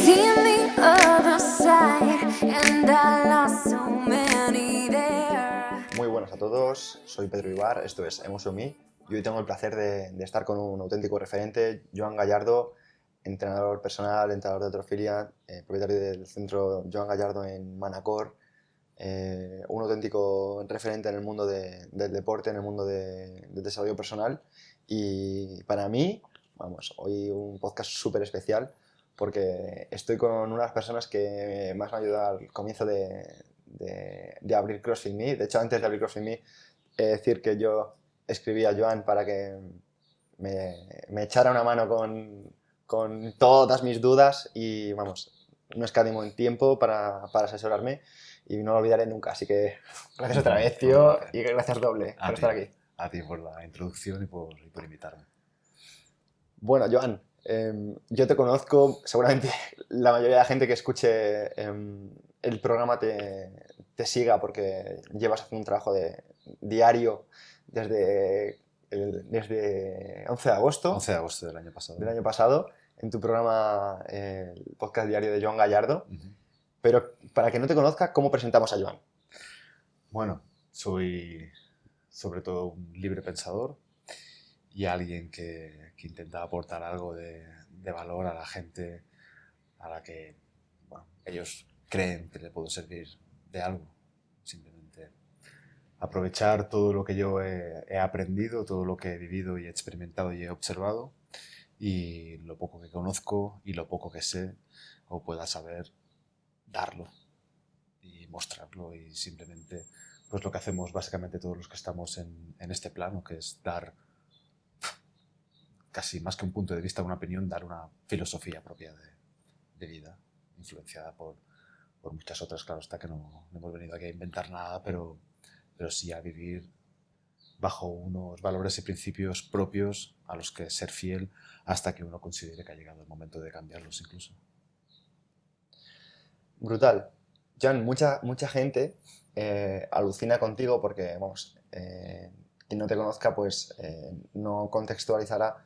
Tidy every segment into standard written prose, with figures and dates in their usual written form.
seen the other side, and I lost so many there. Muy buenas a todos, soy Pedro Ibar, esto es Emotion Me y hoy tengo el placer de estar con un auténtico referente, Joan Gallardo, entrenador personal, entrenador de halterofilia, propietario del centro Joan Gallardo en Manacor, un auténtico referente en el mundo del deporte, en el mundo del desarrollo personal y para mí, vamos, hoy un podcast súper especial porque estoy con unas personas que me han ayudado al comienzo de abrir CrossFit Me. De hecho, antes de abrir CrossFit Me, he de decir que yo escribí a Joan para que me echara una mano con todas mis dudas y, vamos, no escatimo en tiempo para asesorarme y no lo olvidaré nunca. Así que gracias otra vez, tío, y gracias doble por estar aquí. A ti por la introducción y por invitarme. Bueno, Joan, yo te conozco, seguramente la mayoría de la gente que escuche el programa te siga porque llevas haciendo un trabajo diario desde 11 de agosto. 11 de agosto del año pasado, en tu programa, el podcast diario de Joan Gallardo. Uh-huh. Pero para que no te conozca, ¿cómo presentamos a Joan? Bueno, soy sobre todo un libre pensador y alguien que intenta aportar algo de valor a la gente a la que ellos creen que le puedo servir de algo. Simplemente aprovechar todo lo que yo he aprendido, todo lo que he vivido y he experimentado y he observado y lo poco que conozco y lo poco que sé o pueda saber, darlo y mostrarlo y simplemente pues lo que hacemos básicamente todos los que estamos en este plano, que es dar casi más que un punto de vista, una opinión, dar una filosofía propia de vida, influenciada por muchas otras. Claro está que no hemos venido aquí a inventar nada, pero sí a vivir bajo unos valores y principios propios a los que ser fiel hasta que uno considere que ha llegado el momento de cambiarlos incluso. Brutal. Joan, mucha gente alucina contigo porque, vamos, quien no te conozca pues no contextualizará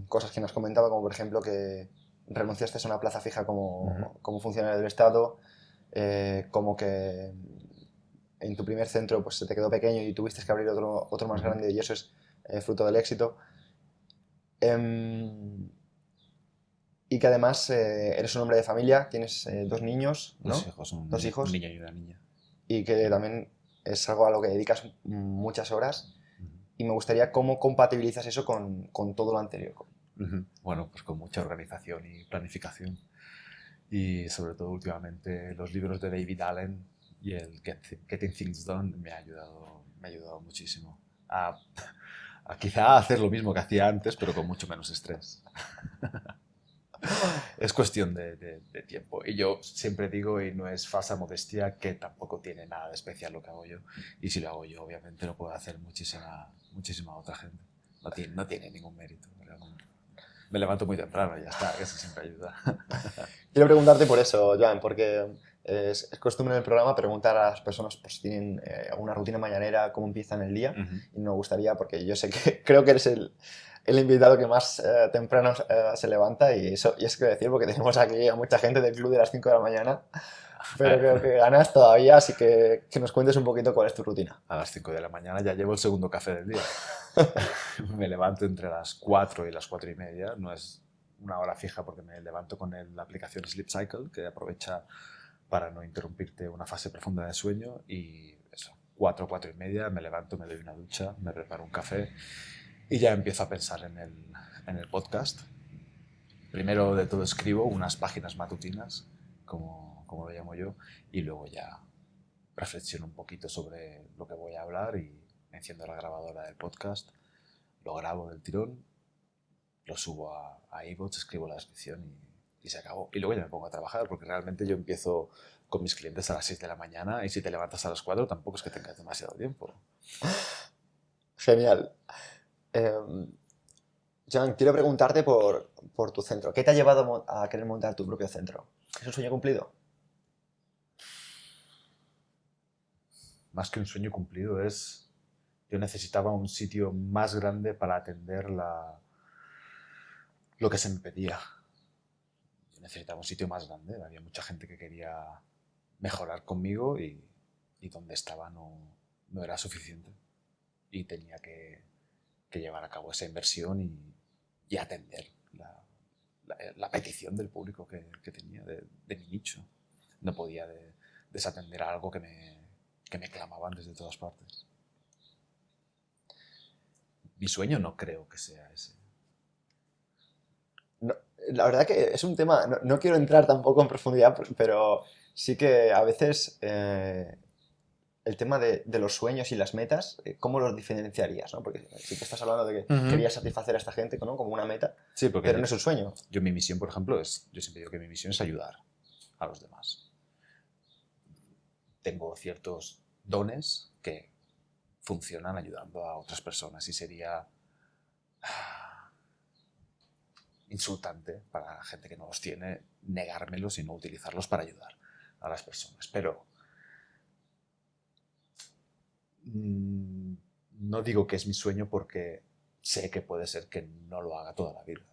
cosas que nos comentaba, como por ejemplo que renunciaste a una plaza fija como funcionario del Estado, como que en tu primer centro pues se te quedó pequeño y tuviste que abrir otro más grande y eso es fruto del éxito. Y que además eres un hombre de familia, tienes 2 niños, ¿no? 2 hijos, un niño y una niña. Y que también es algo a lo que dedicas muchas horas. Y me gustaría cómo compatibilizas eso con todo lo anterior. Bueno, pues con mucha organización y planificación. Y sobre todo últimamente los libros de David Allen y el Getting Things Done me ha ayudado muchísimo a quizá hacer lo mismo que hacía antes, pero con mucho menos estrés. Es cuestión de tiempo. Y yo siempre digo, y no es falsa modestia, que tampoco tiene nada de especial lo que hago yo. Y si lo hago yo, obviamente lo puede hacer muchísima otra gente. No tiene ningún mérito. Me levanto muy temprano y ya está, que eso siempre ayuda. Quiero preguntarte por eso, Joan, porque es costumbre en el programa preguntar a las personas pues, si tienen alguna rutina mañanera, cómo empiezan el día. Y me gustaría, porque yo sé que creo que eres el invitado que más temprano se levanta y es que decir porque tenemos aquí a mucha gente del club de las 5 de la mañana, pero creo que ganas todavía, así que nos cuentes un poquito cuál es tu rutina. A las 5 de la mañana ya llevo el segundo café del día. Me levanto entre las 4 y las 4 y media, no es una hora fija porque me levanto con la aplicación Sleep Cycle que aprovecha para no interrumpirte una fase profunda de sueño y eso, 4 y media me levanto, me doy una ducha, me preparo un café y ya empiezo a pensar en el podcast. Primero de todo escribo unas páginas matutinas, como lo llamo yo, y luego ya reflexiono un poquito sobre lo que voy a hablar y enciendo la grabadora del podcast, lo grabo del tirón, lo subo a iVoox, escribo la descripción y se acabó. Y luego ya me pongo a trabajar, porque realmente yo empiezo con mis clientes a las 6 de la mañana y si te levantas a las 4 tampoco es que tengas demasiado tiempo. Genial. Joan, quiero preguntarte por tu centro. ¿Qué te ha llevado a querer montar tu propio centro? ¿Es un sueño cumplido? Más que un sueño cumplido es... Yo necesitaba un sitio más grande para atender lo que se me pedía. necesitaba un sitio más grande. Había mucha gente que quería mejorar conmigo y donde estaba no era suficiente. Y tenía que llevar a cabo esa inversión y atender la petición del público que tenía, de mi nicho. No podía desatender a algo que me clamaban desde todas partes. Mi sueño no creo que sea ese. No, la verdad que es un tema, no quiero entrar tampoco en profundidad, pero sí que a veces el tema de los sueños y las metas, ¿cómo los diferenciarías? ¿No? Porque sí que estás hablando de que querías satisfacer a esta gente, ¿no? Como una meta, Sí, porque pero no es un sueño. Mi misión, por ejemplo, yo siempre digo que mi misión es ayudar a los demás. Tengo ciertos dones que funcionan ayudando a otras personas y sería insultante para la gente que no los tiene negármelos y no utilizarlos para ayudar a las personas. Pero no digo que es mi sueño porque sé que puede ser que no lo haga toda la vida.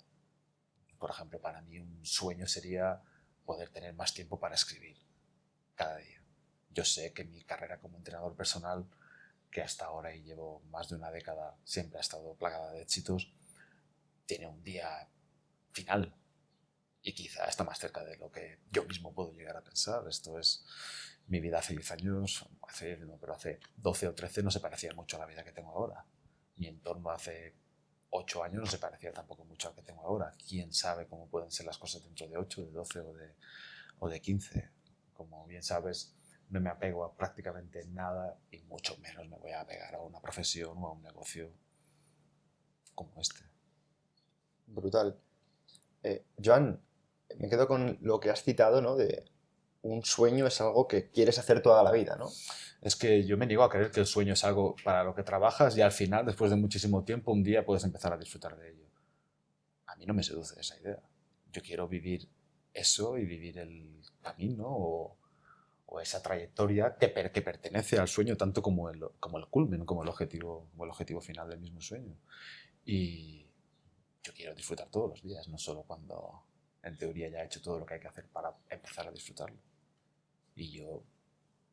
Por ejemplo, para mí un sueño sería poder tener más tiempo para escribir cada día. Yo sé que mi carrera como entrenador personal, que hasta ahora y llevo más de una década, siempre ha estado plagada de éxitos, tiene un día final y quizá está más cerca de lo que yo mismo puedo llegar a pensar. Esto es mi vida hace 10 años, pero hace 12 o 13 no se parecía mucho a la vida que tengo ahora. Mi entorno hace 8 años no se parecía tampoco mucho al que tengo ahora. ¿Quién sabe cómo pueden ser las cosas dentro de 8, de 12 o de 15? Como bien sabes, no me apego a prácticamente nada y mucho menos me voy a apegar a una profesión o a un negocio como este. Brutal. Joan, me quedo con lo que has citado, ¿no? De un sueño es algo que quieres hacer toda la vida, ¿no? Es que yo me niego a creer que el sueño es algo para lo que trabajas y al final, después de muchísimo tiempo, un día puedes empezar a disfrutar de ello. A mí no me seduce esa idea. Yo quiero vivir eso y vivir el camino o esa trayectoria que pertenece al sueño tanto como el culmen, como el objetivo final del mismo sueño. Y yo quiero disfrutar todos los días, no solo cuando en teoría ya he hecho todo lo que hay que hacer para empezar a disfrutarlo. Y yo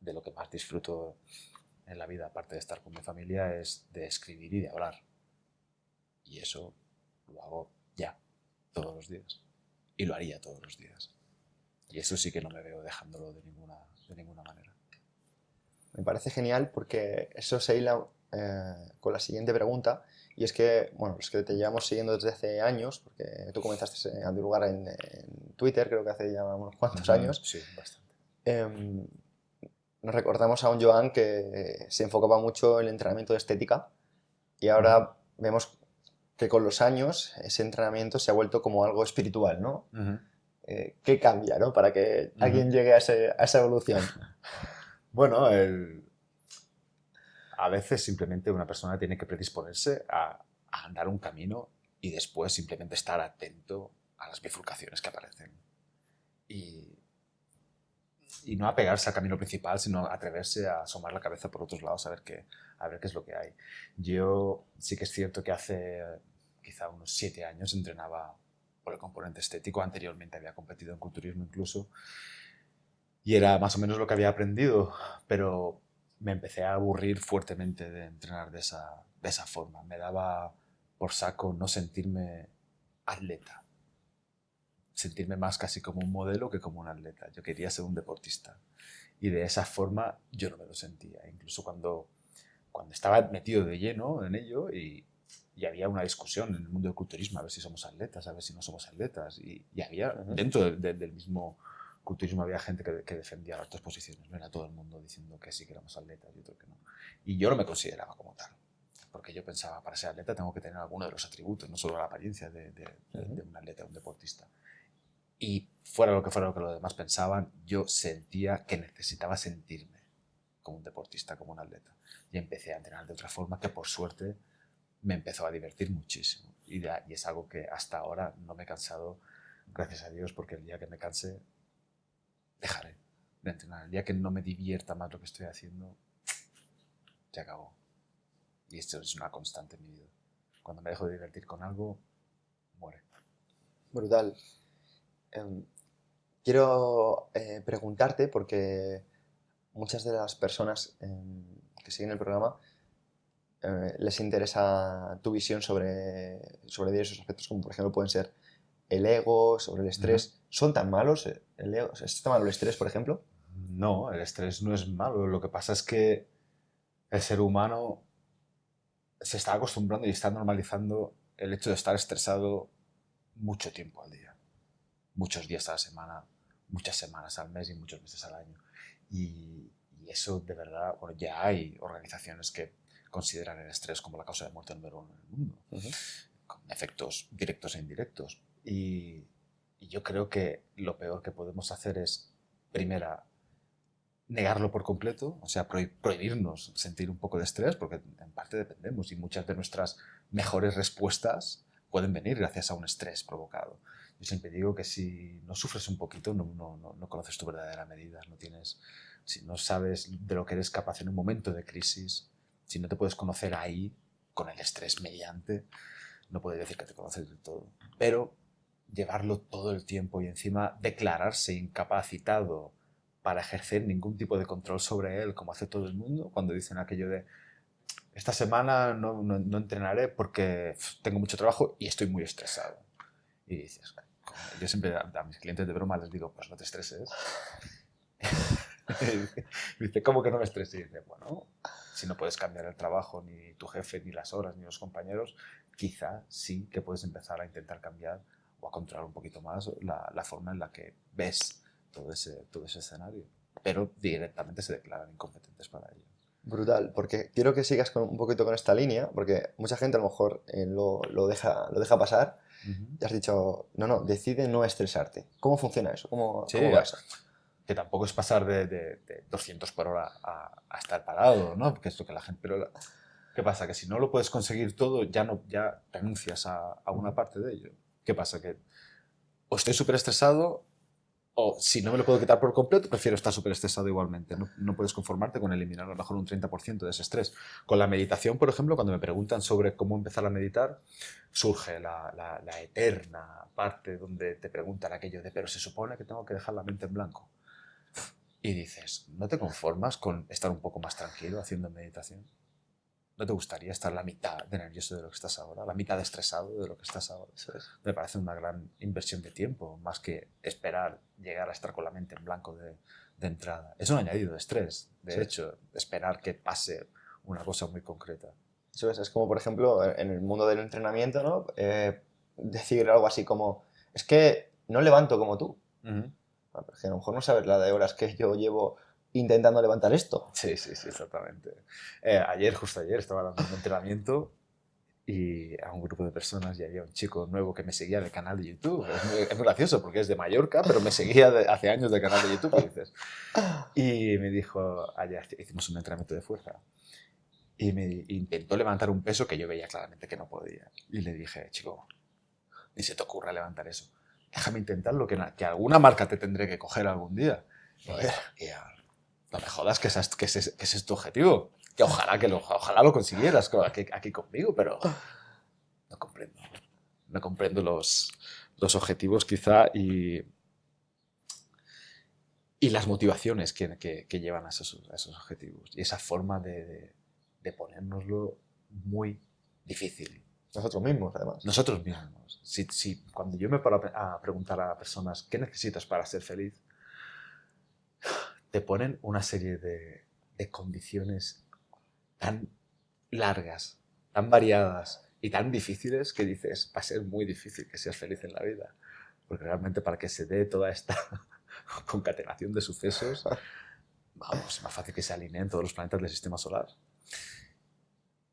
de lo que más disfruto en la vida, aparte de estar con mi familia, es de escribir y de hablar. Y eso lo hago ya, todos los días. Y lo haría todos los días. Y eso sí que no me veo dejándolo de ninguna manera. Me parece genial porque eso se hila con la siguiente pregunta, y es que, bueno, los que te llevamos siguiendo desde hace años, porque tú comenzaste a divulgar en Twitter, creo que hace ya unos cuantos años. Sí, bastante. Nos recordamos a un Joan que se enfocaba mucho en el entrenamiento de estética y ahora vemos que con los años ese entrenamiento se ha vuelto como algo espiritual, ¿no? ¿Qué cambia, ¿no? Para que alguien llegue a esa evolución. Bueno, a veces simplemente una persona tiene que predisponerse a andar un camino y después simplemente estar atento a las bifurcaciones que aparecen. Y no apegarse al camino principal, sino atreverse a asomar la cabeza por otros lados a ver qué es lo que hay. Yo sí que es cierto que hace quizá unos 7 años entrenaba por el componente estético. Anteriormente había competido en culturismo incluso. Y era más o menos lo que había aprendido, pero me empecé a aburrir fuertemente de entrenar de esa forma. Me daba por saco no sentirme atleta. Sentirme más casi como un modelo que como un atleta. Yo quería ser un deportista. Y de esa forma yo no me lo sentía. Incluso cuando estaba metido de lleno en ello y había una discusión en el mundo del culturismo, a ver si somos atletas, a ver si no somos atletas. Y había, dentro del mismo culturismo, había gente que defendía las dos posiciones. No era todo el mundo diciendo que sí que éramos atletas y otro que no. Y yo no me consideraba como tal. Porque yo pensaba, para ser atleta tengo que tener alguno de los atributos, no solo la apariencia de un atleta, de un deportista. Y fuera lo que los demás pensaban, yo sentía que necesitaba sentirme como un deportista, como un atleta. Y empecé a entrenar de otra forma que, por suerte, me empezó a divertir muchísimo. Y es algo que hasta ahora no me he cansado, gracias a Dios, porque el día que me canse, dejaré de entrenar. El día que no me divierta más lo que estoy haciendo, se acabó. Y esto es una constante en mi vida. Cuando me dejo de divertir con algo, muere. Brutal. quiero preguntarte, porque muchas de las personas que siguen el programa les interesa tu visión sobre diversos aspectos, como por ejemplo pueden ser el ego, sobre el estrés. ¿Son tan malos el ego? ¿Es tan malo el estrés, por ejemplo? No, el estrés no es malo. Lo que pasa es que el ser humano se está acostumbrando y está normalizando el hecho de estar estresado mucho tiempo al día, muchos días a la semana, muchas semanas al mes y muchos meses al año. Y eso de verdad, bueno, ya hay organizaciones que consideran el estrés como la causa de muerte número 1 en el mundo, con efectos directos e indirectos. Y yo creo que lo peor que podemos hacer es, primera, negarlo por completo, o sea, prohibirnos sentir un poco de estrés, porque en parte dependemos y muchas de nuestras mejores respuestas pueden venir gracias a un estrés provocado. Yo siempre digo que si no sufres un poquito, no conoces tu verdadera medida, si no sabes de lo que eres capaz en un momento de crisis, si no te puedes conocer ahí, con el estrés mediante, no puedes decir que te conoces de todo. Pero llevarlo todo el tiempo y encima declararse incapacitado para ejercer ningún tipo de control sobre él, como hace todo el mundo, cuando dicen aquello de esta semana no entrenaré porque tengo mucho trabajo y estoy muy estresado. Y dices, yo siempre a mis clientes de broma les digo, pues no te estreses. Dice, ¿cómo que no me estreses? Y dice, bueno, si no puedes cambiar el trabajo, ni tu jefe, ni las horas, ni los compañeros, quizá sí que puedes empezar a intentar cambiar o a controlar un poquito más la forma en la que ves todo ese escenario. Pero directamente se declaran incompetentes para ello. Brutal, porque quiero que sigas un poquito con esta línea, porque mucha gente a lo mejor lo deja pasar. Y has dicho, no, decide no estresarte. ¿Cómo funciona eso? ¿Cómo va eso? Que tampoco es pasar de 200 por hora a estar parado, ¿no? Porque es lo que la gente... Pero ¿qué pasa? Que si no lo puedes conseguir todo, ya renuncias a una parte de ello. ¿Qué pasa? Que o estoy súper estresado, o si no me lo puedo quitar por completo, prefiero estar súper estresado igualmente. No puedes conformarte con eliminar a lo mejor un 30% de ese estrés. Con la meditación, por ejemplo, cuando me preguntan sobre cómo empezar a meditar, surge la eterna parte donde te preguntan aquello de pero se supone que tengo que dejar la mente en blanco. Y dices, ¿no te conformas con estar un poco más tranquilo haciendo meditación? ¿No te gustaría estar la mitad de nervioso de lo que estás ahora? ¿La mitad de estresado de lo que estás ahora? Me parece una gran inversión de tiempo, más que esperar llegar a estar con la mente en blanco de entrada. Es un añadido de estrés, de hecho, esperar que pase una cosa muy concreta. Eso es como, por ejemplo, en el mundo del entrenamiento, ¿no? Decir algo así como, es que no levanto como tú. Porque a lo mejor no sabes la de horas que yo llevo intentando levantar esto. Sí, exactamente. Justo ayer, estaba dando un entrenamiento y a un grupo de personas y había un chico nuevo que me seguía del canal de YouTube. Es muy gracioso porque es de Mallorca, pero me seguía hace años del canal de YouTube. Y, dices. Y me dijo, ayer hicimos un entrenamiento de fuerza y me intentó levantar un peso que yo veía claramente que no podía. Y le dije, chico, ni se te ocurra levantar eso. Déjame intentarlo, que alguna marca te tendré que coger algún día. No me jodas que ese es tu objetivo. Que ojalá lo consiguieras aquí conmigo, pero no comprendo los objetivos quizá y las motivaciones que llevan a esos objetivos. Y esa forma de ponérnoslo muy difícil. Nosotros mismos, además. Nosotros mismos. Cuando yo me paro a preguntar a personas ¿qué necesitas para ser feliz? Te ponen una serie de condiciones tan largas, tan variadas y tan difíciles que dices, va a ser muy difícil que seas feliz en la vida. Porque realmente para que se dé toda esta concatenación de sucesos, vamos, es más fácil que se alineen todos los planetas del sistema solar.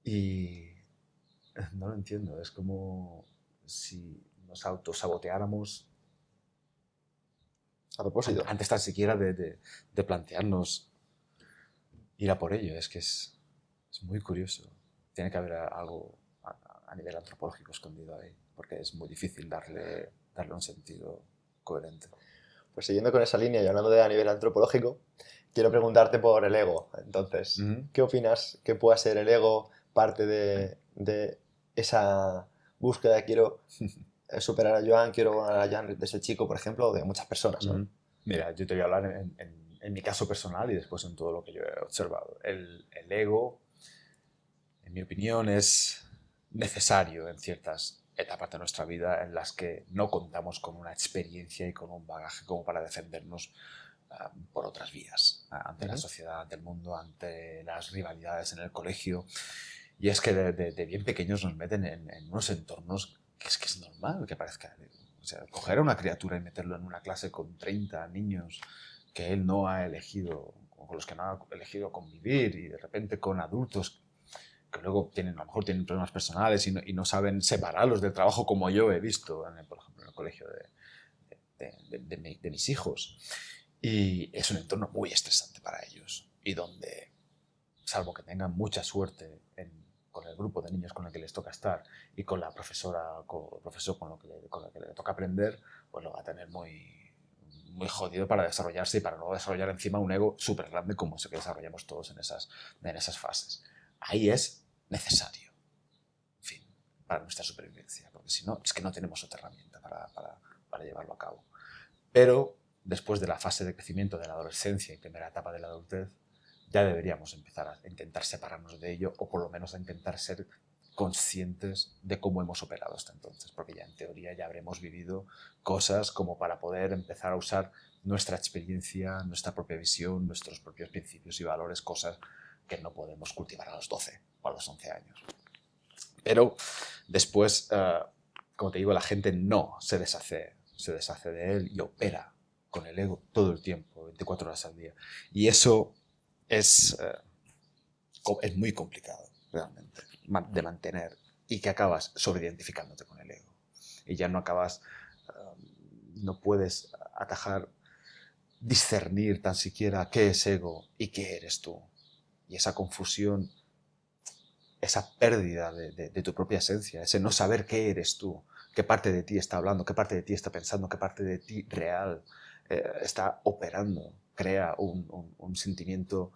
Y no lo entiendo, es como si nos autosaboteáramos a propósito. Antes tan siquiera de plantearnos ir a por ello. Es que es muy curioso. Tiene que haber algo a nivel antropológico escondido ahí, porque es muy difícil darle un sentido coherente. Pues siguiendo con esa línea y hablando de a nivel antropológico, quiero preguntarte por el ego. Entonces, ¿qué opinas que pueda ser el ego parte de esa búsqueda de quiero superar a Joan, quiero ganar a Joan de ese chico, por ejemplo, o de muchas personas, ¿no? Mira, yo te voy a hablar en mi caso personal y después en todo lo que yo he observado. El ego, en mi opinión, es necesario en ciertas etapas de nuestra vida en las que no contamos con una experiencia y con un bagaje como para defendernos por otras vías, ante la sociedad, ante el mundo, ante las rivalidades en el colegio. Y es que de bien pequeños nos meten en unos entornos que es normal que parezca. O sea, coger a una criatura y meterlo en una clase con 30 niños que él no ha elegido, con los que no ha elegido convivir, y de repente con adultos que luego a lo mejor tienen problemas personales y no saben separarlos del trabajo, como yo he visto, por ejemplo, en el colegio de mis hijos. Y es un entorno muy estresante para ellos y donde, salvo que tengan mucha suerte con el grupo de niños con el que les toca estar y con la profesora o profesor con el que le toca aprender, pues lo va a tener muy, muy jodido para desarrollarse y para no desarrollar encima un ego súper grande como ese que desarrollamos todos en esas fases. Ahí es necesario, en fin, para nuestra supervivencia, porque si no, es que no tenemos otra herramienta para llevarlo a cabo. Pero después de la fase de crecimiento de la adolescencia y primera etapa de la adultez, ya deberíamos empezar a intentar separarnos de ello, o por lo menos a intentar ser conscientes de cómo hemos operado hasta entonces, porque ya en teoría ya habremos vivido cosas como para poder empezar a usar nuestra experiencia, nuestra propia visión, nuestros propios principios y valores, cosas que no podemos cultivar a los 12 o a los 11 años. Pero después, como te digo, la gente no se deshace de él y opera con el ego todo el tiempo, 24 horas al día. Y eso es muy complicado, realmente, de mantener, y que acabas sobreidentificándote con el ego. Y ya no acabas, no puedes atajar, discernir tan siquiera qué es ego y qué eres tú. Y esa confusión, esa pérdida de tu propia esencia, ese no saber qué eres tú, qué parte de ti está hablando, qué parte de ti está pensando, qué parte de ti real está operando, crea un sentimiento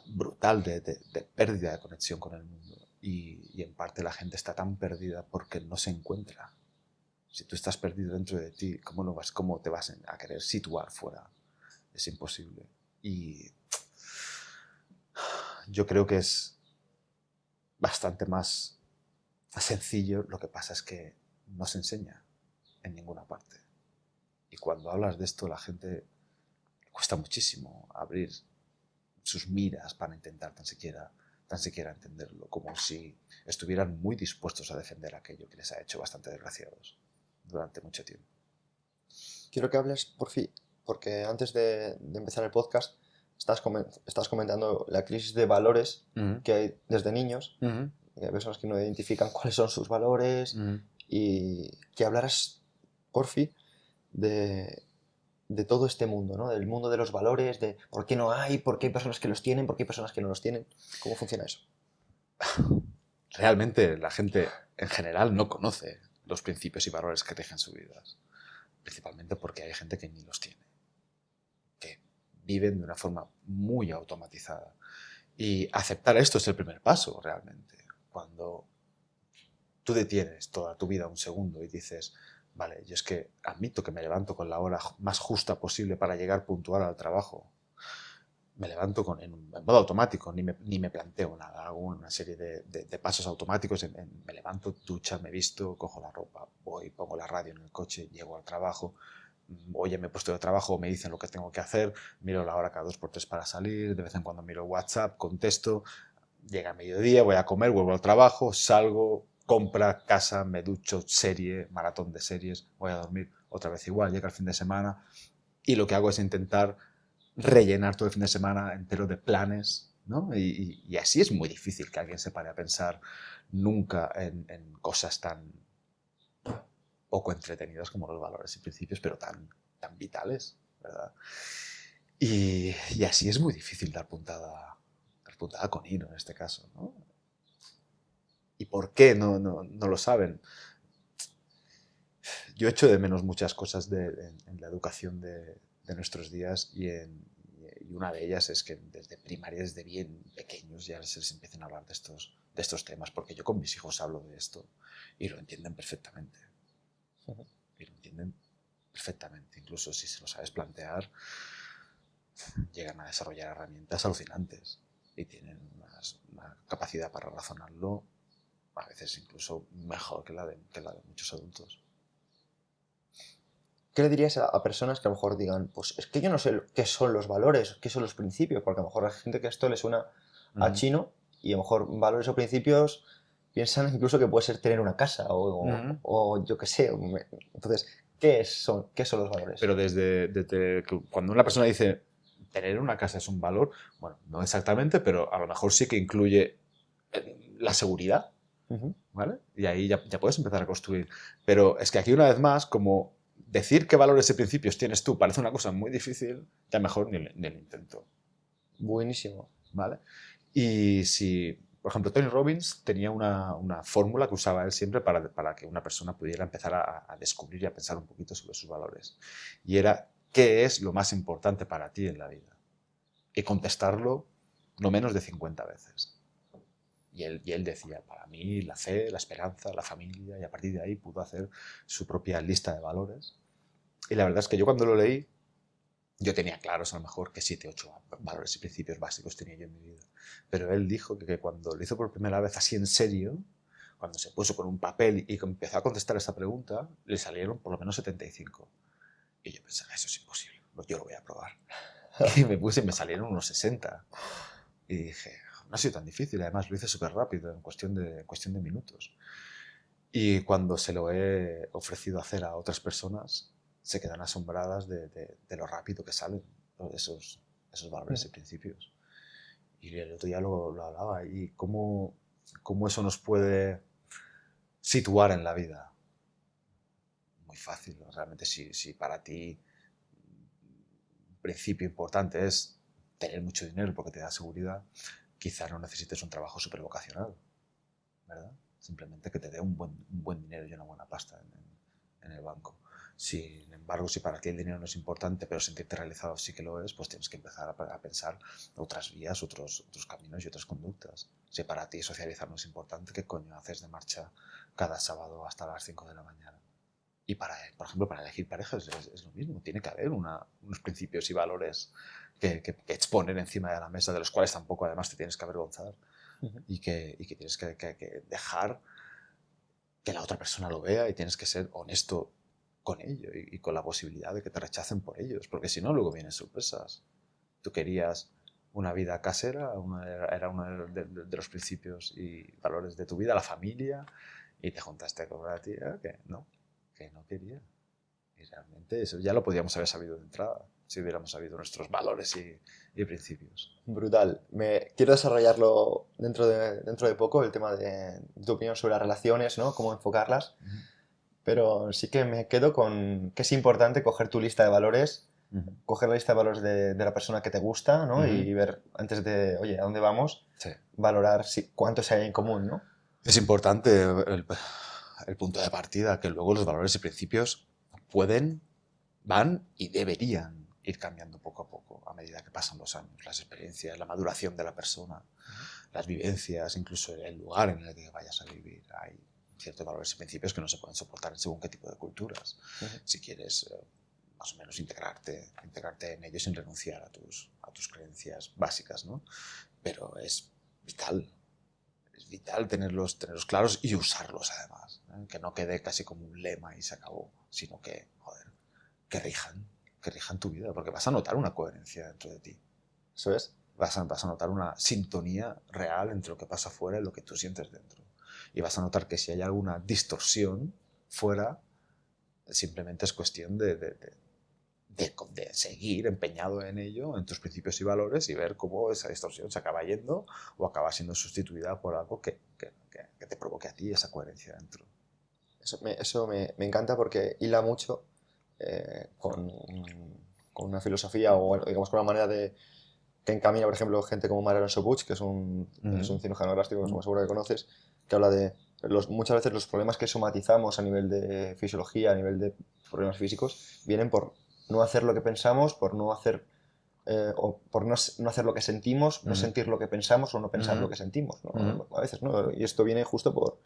brutal de pérdida de conexión con el mundo. Y en parte la gente está tan perdida porque no se encuentra. Si tú estás perdido dentro de ti, ¿cómo te vas a querer situar fuera? Es imposible. Y yo creo que es bastante más sencillo. Lo que pasa es que no se enseña en ninguna parte. Y cuando hablas de esto, la gente le cuesta muchísimo abrir sus miras para intentar tan siquiera entenderlo, como si estuvieran muy dispuestos a defender aquello que les ha hecho bastante desgraciados durante mucho tiempo. Quiero que hables, por fin, porque antes de empezar el podcast estás comentando la crisis de valores que hay desde niños, que hay personas que no identifican cuáles son sus valores, y que hablaras, por fin, de todo este mundo, ¿no? Del mundo de los valores, de por qué no hay, por qué hay personas que los tienen, por qué hay personas que no los tienen. ¿Cómo funciona eso? Realmente la gente en general no conoce los principios y valores que rigen su vida, principalmente porque hay gente que ni los tiene, que viven de una forma muy automatizada. Y aceptar esto es el primer paso, realmente. Cuando tú detienes toda tu vida un segundo y dices, vale, yo es que admito que me levanto con la hora más justa posible para llegar puntual al trabajo. Me levanto en modo automático, ni me planteo nada, hago una serie de pasos automáticos, me levanto, ducha, me visto, cojo la ropa, voy, pongo la radio en el coche, llego al trabajo, oye, me he puesto de trabajo, me dicen lo que tengo que hacer, miro la hora cada 2 por 3 para salir, de vez en cuando miro WhatsApp, contesto, llega mediodía, voy a comer, vuelvo al trabajo, salgo, compra, casa, me ducho, serie, maratón de series, voy a dormir, otra vez igual, llega el fin de semana y lo que hago es intentar rellenar todo el fin de semana entero de planes, ¿no? Y así es muy difícil que alguien se pare a pensar nunca en cosas tan poco entretenidas como los valores y principios, pero tan vitales, ¿verdad? Y así es muy difícil dar puntada con hilo en este caso, ¿no? ¿Y por qué no lo saben? Yo echo de menos muchas cosas en la educación de nuestros días, y una de ellas es que desde primaria, desde bien pequeños, ya se les empiecen a hablar de estos temas, porque yo con mis hijos hablo de esto y lo entienden perfectamente. Y lo entienden perfectamente. Incluso si se lo sabes plantear, llegan a desarrollar herramientas alucinantes y tienen una capacidad para razonarlo a veces incluso mejor que la de muchos adultos. ¿Qué le dirías a personas que a lo mejor digan, pues es que yo no sé qué son los valores, qué son los principios? Porque a lo mejor hay gente que esto le suena a chino y a lo mejor valores o principios piensan incluso que puede ser tener una casa o yo qué sé. Entonces, ¿qué son los valores? Pero desde que cuando una persona dice tener una casa es un valor, bueno, no exactamente, pero a lo mejor sí que incluye la seguridad, ¿vale? Y ahí ya puedes empezar a construir. Pero es que aquí una vez más, como decir qué valores y principios tienes tú parece una cosa muy difícil, ya mejor ni el intento. Buenísimo. ¿Vale? Y si, por ejemplo, Tony Robbins tenía una fórmula que usaba él siempre para que una persona pudiera empezar a descubrir y a pensar un poquito sobre sus valores. Y era, ¿qué es lo más importante para ti en la vida? Y contestarlo no menos de 50 veces. Y él decía, para mí, la fe, la esperanza, la familia, y a partir de ahí pudo hacer su propia lista de valores. Y la verdad es que yo cuando lo leí, yo tenía claros a lo mejor que 7, 8 valores y principios básicos tenía yo en mi vida. Pero él dijo que cuando lo hizo por primera vez así en serio, cuando se puso con un papel y empezó a contestar esta pregunta, le salieron por lo menos 75. Y yo pensaba, eso es imposible, yo lo voy a probar. Y me puse y me salieron unos 60. Y dije, no ha sido tan difícil, además lo hice súper rápido, en cuestión de minutos. Y cuando se lo he ofrecido hacer a otras personas, se quedan asombradas de lo rápido que salen esos valores y principios. Y el otro día lo hablaba, y cómo eso nos puede situar en la vida. Muy fácil, ¿no? Realmente si para ti un principio importante es tener mucho dinero porque te da seguridad, quizá no necesites un trabajo súper vocacional, ¿verdad? Simplemente que te dé un buen dinero y una buena pasta en el banco. Sin embargo, si para ti el dinero no es importante, pero sentirte realizado sí que lo es, pues tienes que empezar a pensar otras vías, otros caminos y otras conductas. Si para ti socializar no es importante, ¿qué coño haces de marcha cada sábado hasta las 5 de la mañana? Y por ejemplo, para elegir parejas es lo mismo. Tiene que haber unos principios y valores que exponer encima de la mesa, de los cuales tampoco además te tienes que avergonzar. Y que tienes que dejar que la otra persona lo vea, y tienes que ser honesto con ello y con la posibilidad de que te rechacen por ellos, porque si no, luego vienen sorpresas. Tú querías una vida casera, era uno de los principios y valores de tu vida, la familia, y te juntaste con una tía que no quería. Y realmente eso ya lo podíamos haber sabido de entrada, si hubiéramos sabido nuestros valores y principios. Brutal. Quiero desarrollarlo dentro de poco, el tema de tu opinión sobre las relaciones, ¿no? Cómo enfocarlas. Pero sí que me quedo con que es importante coger tu lista de valores, coger la lista de valores de la persona que te gusta, ¿no? Y ver, antes de, oye, ¿a dónde vamos? Sí. Valorar cuántos hay en común, ¿no? Es importante el punto de partida, que luego los valores y principios van y deberían ir cambiando poco a poco a medida que pasan los años, las experiencias, la maduración de la persona, las vivencias, incluso el lugar en el que vayas a vivir. Hay ciertos valores y principios que no se pueden soportar en según qué tipo de culturas. Si quieres más o menos integrarte en ellos sin renunciar a tus creencias básicas, ¿no? Pero es vital tenerlos claros y usarlos además, ¿eh? Que no quede casi como un lema y se acabó, sino que rijan tu vida, porque vas a notar una coherencia dentro de ti. Eso es. Vas a notar una sintonía real entre lo que pasa fuera y lo que tú sientes dentro. Y vas a notar que si hay alguna distorsión fuera, simplemente es cuestión de seguir empeñado en ello, en tus principios y valores, y ver cómo esa distorsión se acaba yendo o acaba siendo sustituida por algo que te provoque a ti esa coherencia dentro. Eso me encanta porque hila mucho con una filosofía o, digamos, con una manera que encamina, por ejemplo, gente como Mariano Sobuch, que es un cirujano plástico, como seguro que conoces, que habla de muchas veces los problemas que somatizamos a nivel de fisiología, a nivel de problemas físicos, vienen por no hacer lo que pensamos, por no hacer o por no hacer lo que sentimos, no sentir lo que pensamos o no pensar lo que sentimos, ¿no? A veces, ¿no? Y esto viene justo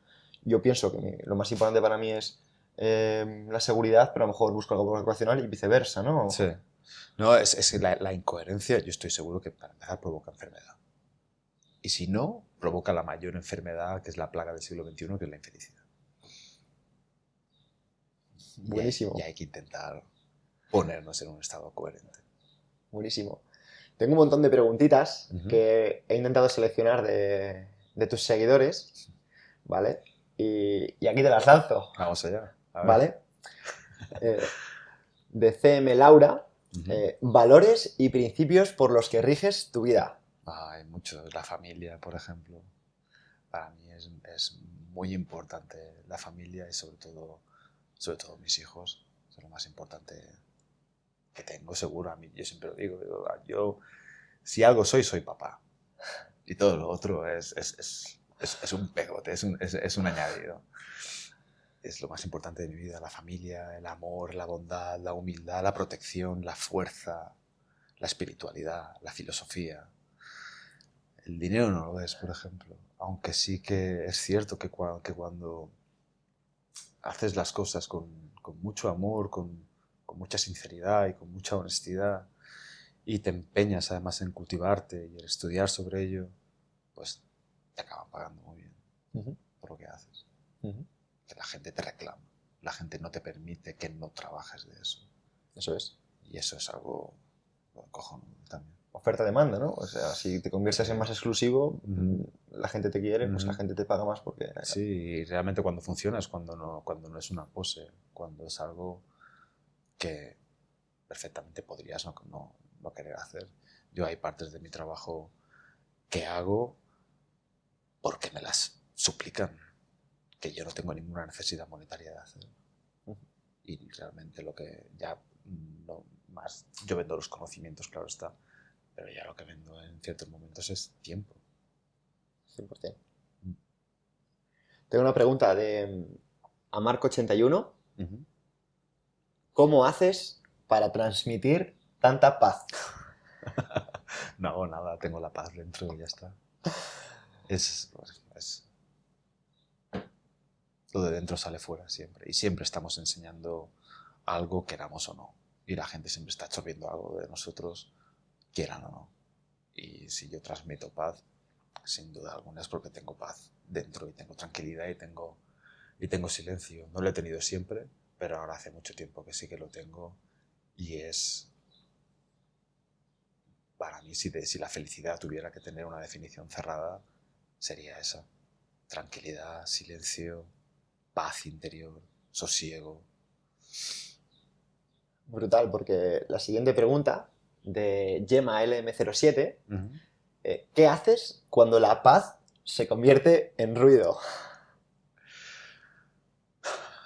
yo pienso que lo más importante para mí es la seguridad, pero a lo mejor busco algo más racional y viceversa, ¿no? Sí. No, es que la incoherencia, yo estoy seguro que para empezar provoca enfermedad. Y si no, provoca la mayor enfermedad, que es la plaga del siglo XXI, que es la infelicidad. Buenísimo. Y hay que intentar ponernos en un estado coherente. Buenísimo. Tengo un montón de preguntitas Ujú. que he intentado seleccionar de tus seguidores, ¿vale? Y aquí te las lanzo, Vamos allá. A ver. ¿vale? De CM Laura, Ujú. valores y principios por los que riges tu vida. Hay muchos. La familia, por ejemplo. Para mí es muy importante la familia y sobre todo mis hijos. Son lo más importante que tengo, seguro. A mí, yo siempre lo digo, yo si algo soy papá. Y todo lo otro es un pegote, es un añadido. Es lo más importante de mi vida, la familia, el amor, la bondad, la humildad, la protección, la fuerza, la espiritualidad, la filosofía. El dinero no lo es, por ejemplo. Aunque sí que es cierto que cuando haces las cosas con mucho amor, con mucha sinceridad y con mucha honestidad, y te empeñas además en cultivarte y en estudiar sobre ello, pues te acaban pagando muy bien por lo que haces. Que la gente te reclama, la gente no te permite que no trabajes de eso. Eso es. Y eso es algo cojonudo también. Oferta-demanda, ¿no? O sea, si te conviertes en más exclusivo, Ujú. la gente te quiere, pues la Ujú. gente te paga más porque... Sí, y realmente cuando funciona es cuando no es una pose, cuando es algo que perfectamente podrías no querer hacer. Yo hay partes de mi trabajo que hago porque me las suplican, que yo no tengo ninguna necesidad monetaria de hacer. Y realmente lo que ya no más, yo vendo los conocimientos, claro está, pero ya lo que vendo en ciertos momentos es tiempo. 100%. Tengo una pregunta de Amarco81. Uh-huh. ¿Cómo haces para transmitir tanta paz? No hago nada, tengo la paz dentro y ya está. Es lo de dentro sale fuera siempre. Y siempre estamos enseñando algo, queramos o no. Y la gente siempre está absorbiendo algo de nosotros, quieran o no. Y si yo transmito paz, sin duda alguna es porque tengo paz dentro y tengo tranquilidad y tengo silencio. No lo he tenido siempre, pero ahora hace mucho tiempo que sí que lo tengo. Y es, para mí, si la felicidad tuviera que tener una definición cerrada, sería esa. Tranquilidad, silencio, paz interior, sosiego. Brutal, porque la siguiente pregunta de Gemma LM07, Uh-huh. ¿qué haces cuando la paz se convierte en ruido?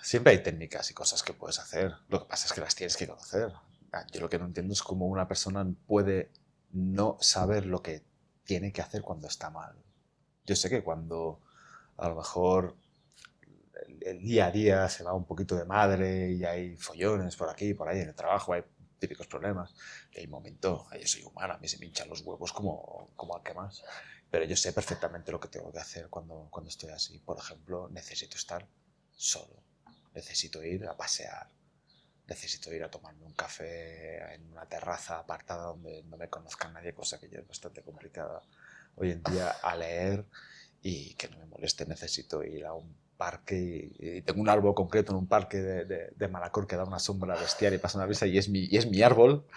Siempre hay técnicas y cosas que puedes hacer. Lo que pasa es que las tienes que conocer. Yo lo que no entiendo es cómo una persona puede no saber lo que tiene que hacer cuando está mal. Yo sé que cuando a lo mejor el día a día se va un poquito de madre y hay follones por aquí y por ahí en el trabajo, hay típicos problemas. Y hay momentos, yo soy humana, a mí se me hinchan los huevos como al que más. Pero yo sé perfectamente lo que tengo que hacer cuando estoy así. Por ejemplo, necesito estar solo. Necesito ir a pasear. Necesito ir a tomarme un café en una terraza apartada donde no me conozca nadie, cosa que ya es bastante complicada hoy en día, a leer y que no me moleste. Necesito ir a un parque y tengo un árbol concreto en un parque de Manacor que da una sombra bestial y pasa una brisa y es mi árbol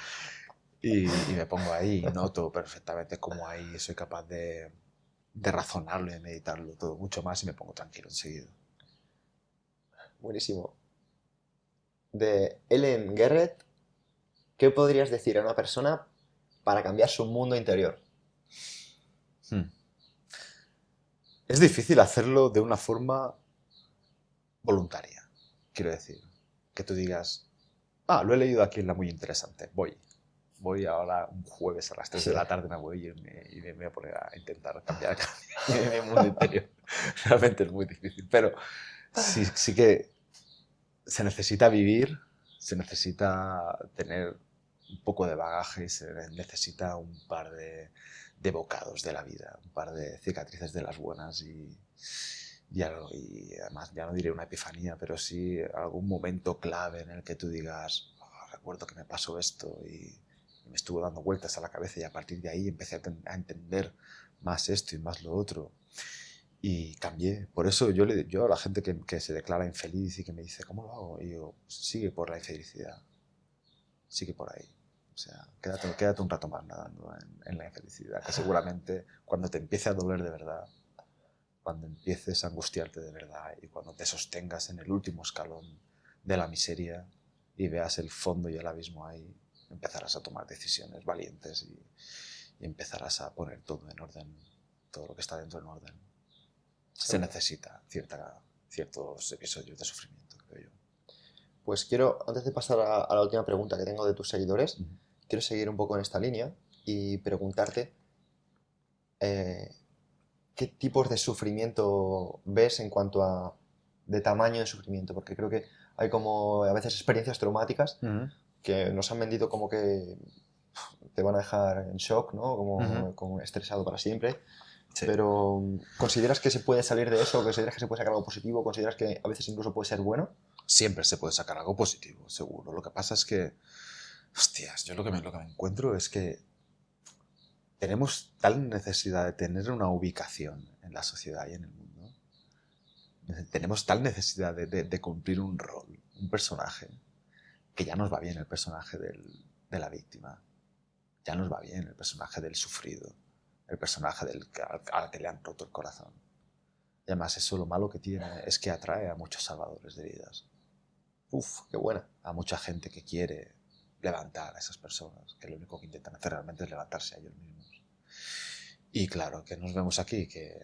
y me pongo ahí y noto perfectamente cómo ahí soy capaz de razonarlo y de meditarlo todo mucho más y me pongo tranquilo enseguida. Buenísimo. De Ellen Garrett, ¿qué podrías decir a una persona para cambiar su mundo interior? Es difícil hacerlo de una forma voluntaria, quiero decir. Que tú digas, lo he leído aquí en la muy interesante, voy ahora un jueves a las 3 de la tarde, me voy y me voy a poner a intentar cambiar mi mundo interior. Realmente es muy difícil, pero sí que se necesita vivir, se necesita tener un poco de bagaje y se necesita un par de bocados de la vida, un par de cicatrices de las buenas y además ya no diré una epifanía, pero sí algún momento clave en el que tú digas, "Oh, recuerdo que me pasó esto y me estuvo dando vueltas a la cabeza y a partir de ahí empecé a entender más esto y más lo otro y cambié". Por eso yo a la gente que se declara infeliz y que me dice, ¿cómo lo hago? Y digo, sigue por la infelicidad, sigue por ahí. O sea, quédate un rato más nadando en la infelicidad, que seguramente cuando te empiece a doler de verdad, cuando empieces a angustiarte de verdad y cuando te sostengas en el último escalón de la miseria y veas el fondo y el abismo ahí, empezarás a tomar decisiones valientes y empezarás a poner todo en orden, todo lo que está dentro en orden. Se necesita ciertos episodios de sufrimiento, creo yo. Pues quiero, antes de pasar a la última pregunta que tengo de tus seguidores, quiero seguir un poco en esta línea y preguntarte qué tipos de sufrimiento ves en cuanto a de tamaño de sufrimiento, porque creo que hay como a veces experiencias traumáticas que nos han vendido como que te van a dejar en shock, ¿no? Como estresado para siempre. Sí. Pero ¿consideras que se puede salir de eso? ¿Consideras que se puede sacar algo positivo? ¿Consideras que a veces incluso puede ser bueno? Siempre se puede sacar algo positivo, seguro. Lo que pasa es que, hostias, yo lo que me encuentro es que tenemos tal necesidad de tener una ubicación en la sociedad y en el mundo. Tenemos tal necesidad de cumplir un rol, un personaje, que ya nos va bien el personaje de la víctima. Ya nos va bien el personaje del sufrido, el personaje al que le han roto el corazón. Y además eso lo malo que tiene es que atrae a muchos salvadores de vidas. Uf, qué buena. A mucha gente que quiere levantar a esas personas, que lo único que intentan hacer realmente es levantarse a ellos mismos. Y claro, que nos vemos aquí que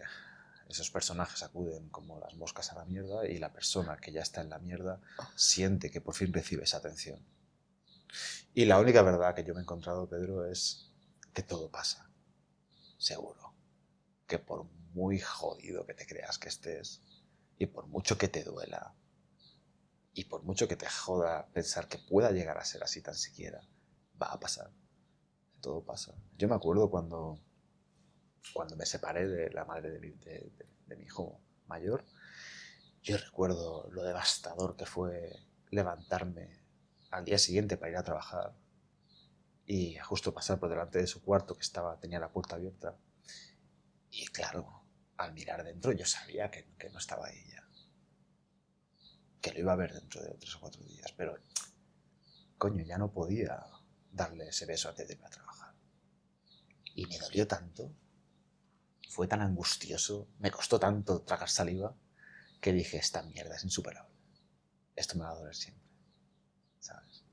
esos personajes acuden como las moscas a la mierda y la persona que ya está en la mierda siente que por fin recibe esa atención. Y la única verdad que yo me he encontrado, Pedro, es que todo pasa. Seguro. Que por muy jodido que te creas que estés y por mucho que te duela y por mucho que te joda pensar que pueda llegar a ser así tan siquiera, va a pasar. Todo pasa. Yo me acuerdo cuando me separé de la madre de mi hijo mayor, yo recuerdo lo devastador que fue levantarme al día siguiente para ir a trabajar y justo pasar por delante de su cuarto que tenía la puerta abierta. Y claro, al mirar dentro yo sabía que no estaba ahí ya. Que lo iba a ver dentro de 3 o 4 días, pero coño, ya no podía darle ese beso antes de irme a trabajar. Y me dolió tanto, fue tan angustioso, me costó tanto tragar saliva, que dije, esta mierda es insuperable. Esto me va a doler siempre, ¿sabes?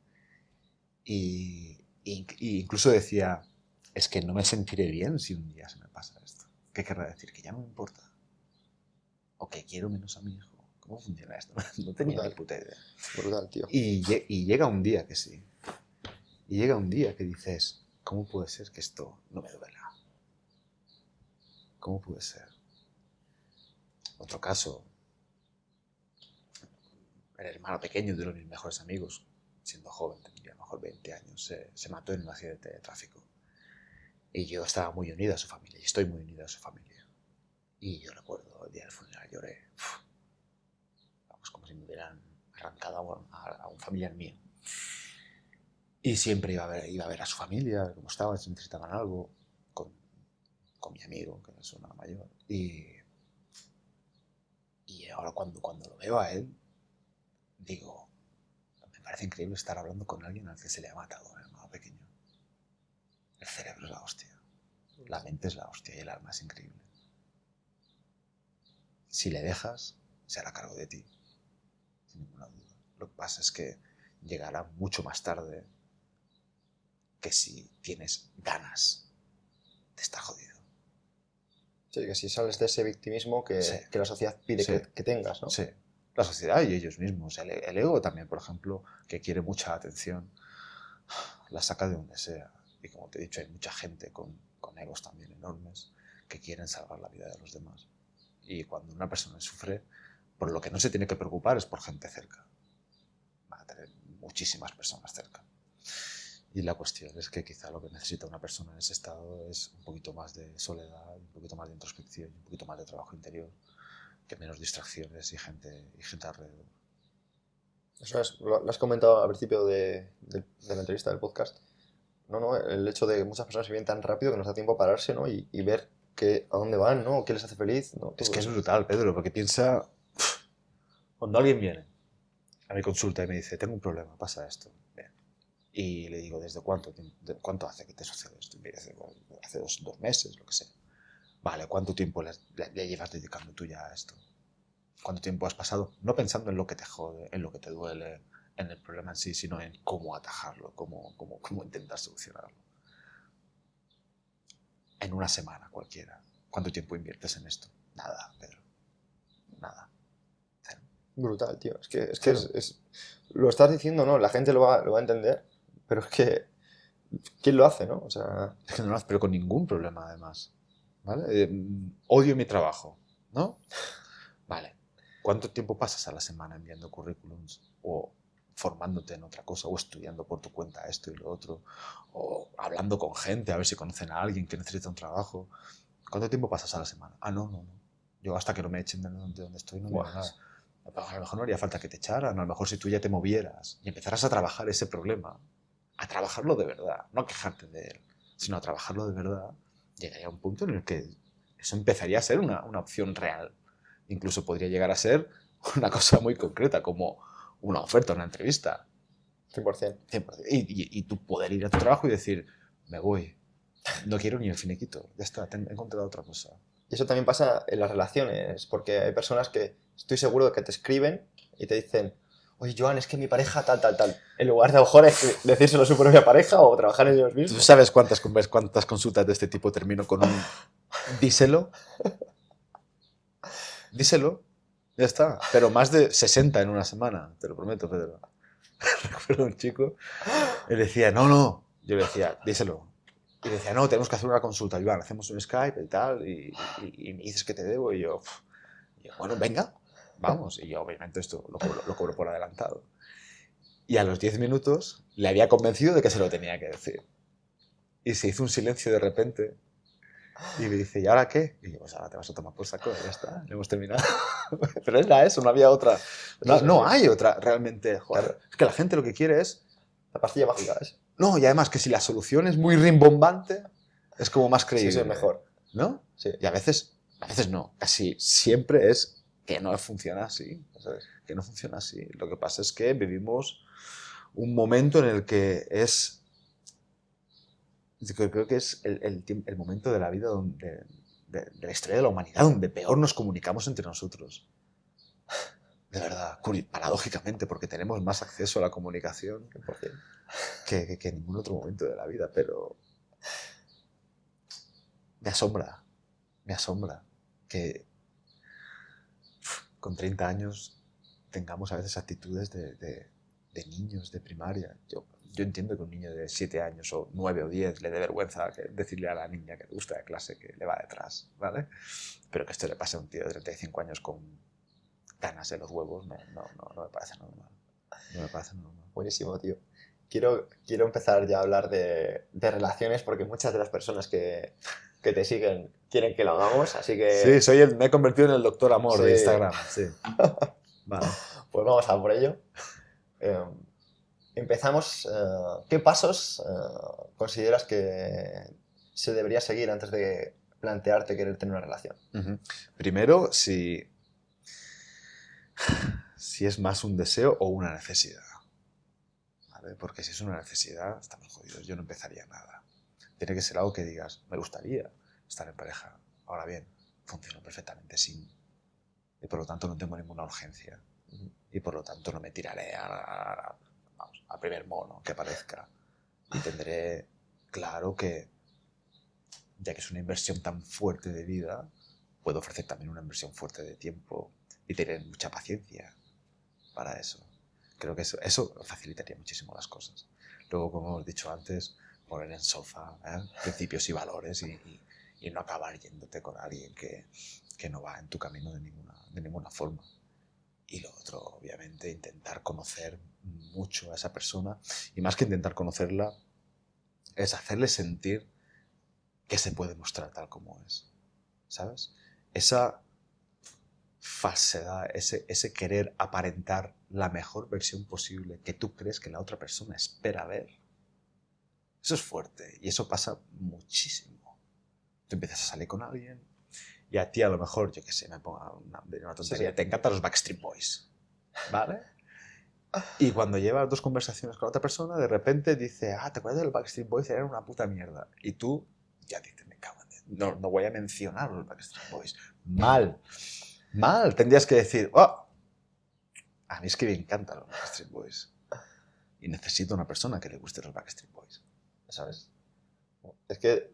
Y incluso decía, es que no me sentiré bien si un día se me pasa esto. ¿Qué querrá decir? ¿Que ya no me importa? ¿O que quiero menos a mi hijo? ¿Cómo funciona esto? No tenía ni puta idea. Brutal, tío. Y llega un día que sí. Y llega un día que dices, ¿cómo puede ser que esto no me duela? ¿Cómo puede ser? Otro caso, el hermano pequeño de uno de mis mejores amigos, siendo joven, tenía a lo mejor 20 años, se mató en un accidente de tráfico. Y yo estaba muy unida a su familia, y estoy muy unida a su familia. Y yo recuerdo el día del funeral, lloré. Vamos, como si me hubieran arrancado a un familiar mío. Y siempre iba a ver a su familia, a ver cómo estaban, si necesitaban algo, con mi amigo, que es su hermano mayor. Y ahora cuando lo veo a él, digo, me parece increíble estar hablando con alguien al que se le ha matado un hermano pequeño. El cerebro es la hostia, la mente es la hostia y el alma es increíble. Si le dejas, se hará cargo de ti, sin ninguna duda. Lo que pasa es que llegará mucho más tarde que si tienes ganas de estar jodido. Sí, que si sales de ese victimismo que la sociedad pide que tengas, ¿no? Sí, la sociedad y ellos mismos. El ego también, por ejemplo, que quiere mucha atención, la saca de donde sea. Y como te he dicho, hay mucha gente con egos también enormes que quieren salvar la vida de los demás. Y cuando una persona sufre, por lo que no se tiene que preocupar es por gente cerca. Va a tener muchísimas personas cerca. Y la cuestión es que quizá lo que necesita una persona en ese estado es un poquito más de soledad, un poquito más de introspección y un poquito más de trabajo interior que menos distracciones y gente alrededor. Eso es, lo has comentado al principio de la entrevista del podcast. No, el hecho de que muchas personas se vienen tan rápido que nos da tiempo a pararse, ¿no? Y ver a dónde van, ¿no? ¿Qué les hace feliz? ¿No? Es Todo que es eso. brutal, Pedro, porque piensa, cuando alguien viene a mi consulta y me dice, tengo un problema, pasa esto. Bien. Y le digo, ¿desde cuánto hace que te sucede esto? Y me dice, bueno, hace dos meses, lo que sea. Vale, ¿cuánto tiempo le llevas dedicando tú ya a esto? ¿Cuánto tiempo has pasado? No pensando en lo que te jode, en lo que te duele, en el problema en sí, sino en cómo atajarlo, cómo intentar solucionarlo. En una semana cualquiera. ¿Cuánto tiempo inviertes en esto? Nada, Pedro. Nada. Cero. Brutal, tío. Es que Cero. lo estás diciendo, ¿no? La gente lo va a entender, pero es que ¿quién lo hace, no? O sea, Es que no lo haces, pero con ningún problema, además. ¿Vale? Odio mi trabajo, ¿no? Vale. ¿Cuánto tiempo pasas a la semana enviando currículums o formándote en otra cosa o estudiando por tu cuenta esto y lo otro o hablando con gente a ver si conocen a alguien que necesita un trabajo? ¿Cuánto tiempo pasas a la semana? No. Yo hasta que no me echen de donde estoy no me hago nada. A lo mejor no haría falta que te echaran, a lo mejor si tú ya te movieras y empezaras a trabajar ese problema, a trabajarlo de verdad, no a quejarte de él, sino a trabajarlo de verdad, llegaría a un punto en el que eso empezaría a ser una opción real. Incluso podría llegar a ser una cosa muy concreta, como una oferta, una entrevista. 100%. 100%. Y tú poder ir a tu trabajo y decir, me voy, no quiero ni el finiquito, ya está, he encontrado otra cosa. Y eso también pasa en las relaciones, porque hay personas que estoy seguro de que te escriben y te dicen, oye, Joan, es que mi pareja tal. En lugar de a lo mejor decírselo a su propia pareja o trabajar en ellos ¿Tú mismos. sabes cuántas consultas de este tipo termino con un díselo? Díselo, ya está. Pero más de 60 en una semana, te lo prometo, Pedro. Recuerdo un chico, él decía, no. Yo le decía, díselo. Y decía, no, tenemos que hacer una consulta, Iván, hacemos un Skype y tal, y me dices que te debo, y yo, bueno, venga, vamos. Y yo, obviamente, esto lo cobro por adelantado. Y a los 10 minutos le había convencido de que se lo tenía que decir. Y se hizo un silencio de repente. Y me dice, ¿y ahora qué? Y yo, pues ahora te vas a tomar por saco, ya está, hemos terminado. Pero era eso, no había otra. No hay otra, realmente. Joder. Claro. Es que la gente lo que quiere es... La pastilla mágica es. No, y además que si la solución es muy rimbombante, es como más creíble. Sí, eso es mejor. ¿No? Sí. Y a veces no, casi siempre es que no funciona así. ¿Sabes? Que no funciona así. Lo que pasa es que vivimos un momento en el que es... Creo que es el momento de la vida de la historia de la humanidad donde peor nos comunicamos entre nosotros. De verdad, paradójicamente, porque tenemos más acceso a la comunicación 100%. que en ningún otro momento de la vida, pero me asombra que con 30 años tengamos a veces actitudes de niños de primaria. Yo entiendo que un niño de 7 años o 9 o 10 le dé vergüenza decirle a la niña que le gusta de clase que le va detrás, ¿vale? Pero que esto le pase a un tío de 35 años con ganas en los huevos no me parece normal. No me parece normal. Buenísimo, tío. Quiero empezar ya a hablar de relaciones porque muchas de las personas que te siguen quieren que lo hagamos, así que... Sí, me he convertido en el doctor amor de Instagram. Sí. Vale. Pues vamos a por ello. Empezamos. ¿Qué pasos consideras que se debería seguir antes de plantearte querer tener una relación? Uh-huh. Primero, si es más un deseo o una necesidad. ¿Vale? Porque si es una necesidad, estamos jodidos. Yo no empezaría nada. Tiene que ser algo que digas, me gustaría estar en pareja. Ahora bien, funciona perfectamente sin. Y por lo tanto no tengo ninguna urgencia. Y por lo tanto no me tiraré a primer mono que aparezca. Y tendré claro que, ya que es una inversión tan fuerte de vida, puedo ofrecer también una inversión fuerte de tiempo y tener mucha paciencia para eso. Creo que eso facilitaría muchísimo las cosas. Luego, como hemos dicho antes, poner en solfa principios y valores y no acabar yéndote con alguien que no va en tu camino de ninguna forma. Y lo otro, obviamente, intentar conocer mucho a esa persona. Y más que intentar conocerla, es hacerle sentir que se puede mostrar tal como es. ¿Sabes? falsedad, ese querer aparentar la mejor versión posible que tú crees que la otra persona espera ver. Eso es fuerte y eso pasa muchísimo. Tú empiezas a salir con alguien y a ti a lo mejor, yo qué sé, me pongo una tontería, te encantan los Backstreet Boys, ¿vale? Y cuando llevas 2 conversaciones con la otra persona, de repente dice, ¿te acuerdas de los Backstreet Boys? Eran una puta mierda. Y tú ya dices, me cago en Dios. No voy a mencionar los Backstreet Boys. Mal. Tendrías que decir, a mí es que me encantan los Backstreet Boys. Y necesito una persona que le guste los Backstreet Boys. ¿Sabes? Es que,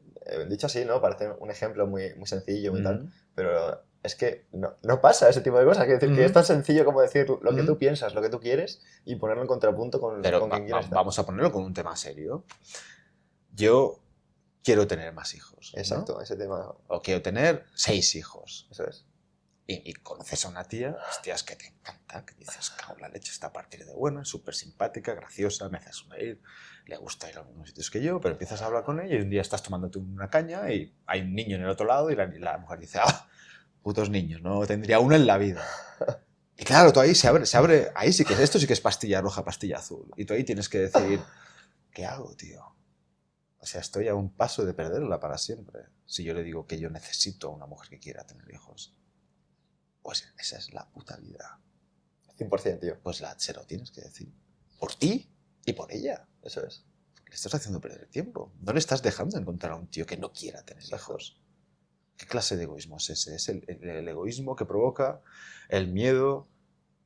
dicho así, ¿no? Parece un ejemplo muy, muy sencillo, muy tal, pero es que no pasa ese tipo de cosas. Quiero decir que es tan sencillo como decir lo que tú piensas, lo que tú quieres y ponerlo en contrapunto con quien quieres estar. Vamos a ponerlo con un tema serio. Yo quiero tener más hijos. Exacto, ¿no? ese tema. O quiero tener 6 hijos. Eso es. Y conoces a una tía, hostias, que te encanta, que dices, cago, la leche está a partir de buena, es súper simpática, graciosa, me hace sonreír, le gusta ir a los mismos sitios que yo, pero empiezas a hablar con ella y un día estás tomándote una caña y hay un niño en el otro lado y la mujer dice, putos niños, no tendría uno en la vida. Y claro, tú ahí se abre, ahí sí que es esto, sí que es pastilla roja, pastilla azul. Y tú ahí tienes que decir, ¿qué hago, tío? O sea, estoy a un paso de perderla para siempre. Si yo le digo que yo necesito a una mujer que quiera tener hijos. Pues esa es la puta vida. 100%, tío. Pues se lo tienes que decir. Por ti y por ella. Eso es. Le estás haciendo perder el tiempo. No le estás dejando encontrar a un tío que no quiera tener hijos. ¿Qué clase de egoísmo es ese? Es el egoísmo que provoca el miedo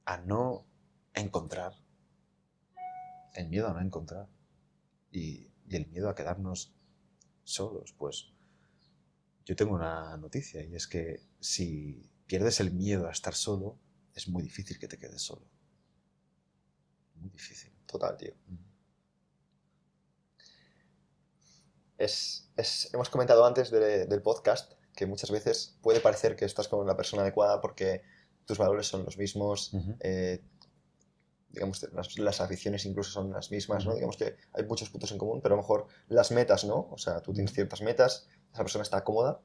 a no encontrar. El miedo a no encontrar. Y el miedo a quedarnos solos. Pues yo tengo una noticia y es que si pierdes el miedo a estar solo, es muy difícil que te quedes solo. Muy difícil. Total, tío. Hemos comentado antes del podcast que muchas veces puede parecer que estás con la persona adecuada porque tus valores son los mismos, digamos, las aficiones incluso son las mismas, ¿no? Digamos que hay muchos puntos en común, pero a lo mejor las metas, ¿no? O sea, tú tienes ciertas metas, esa persona está cómoda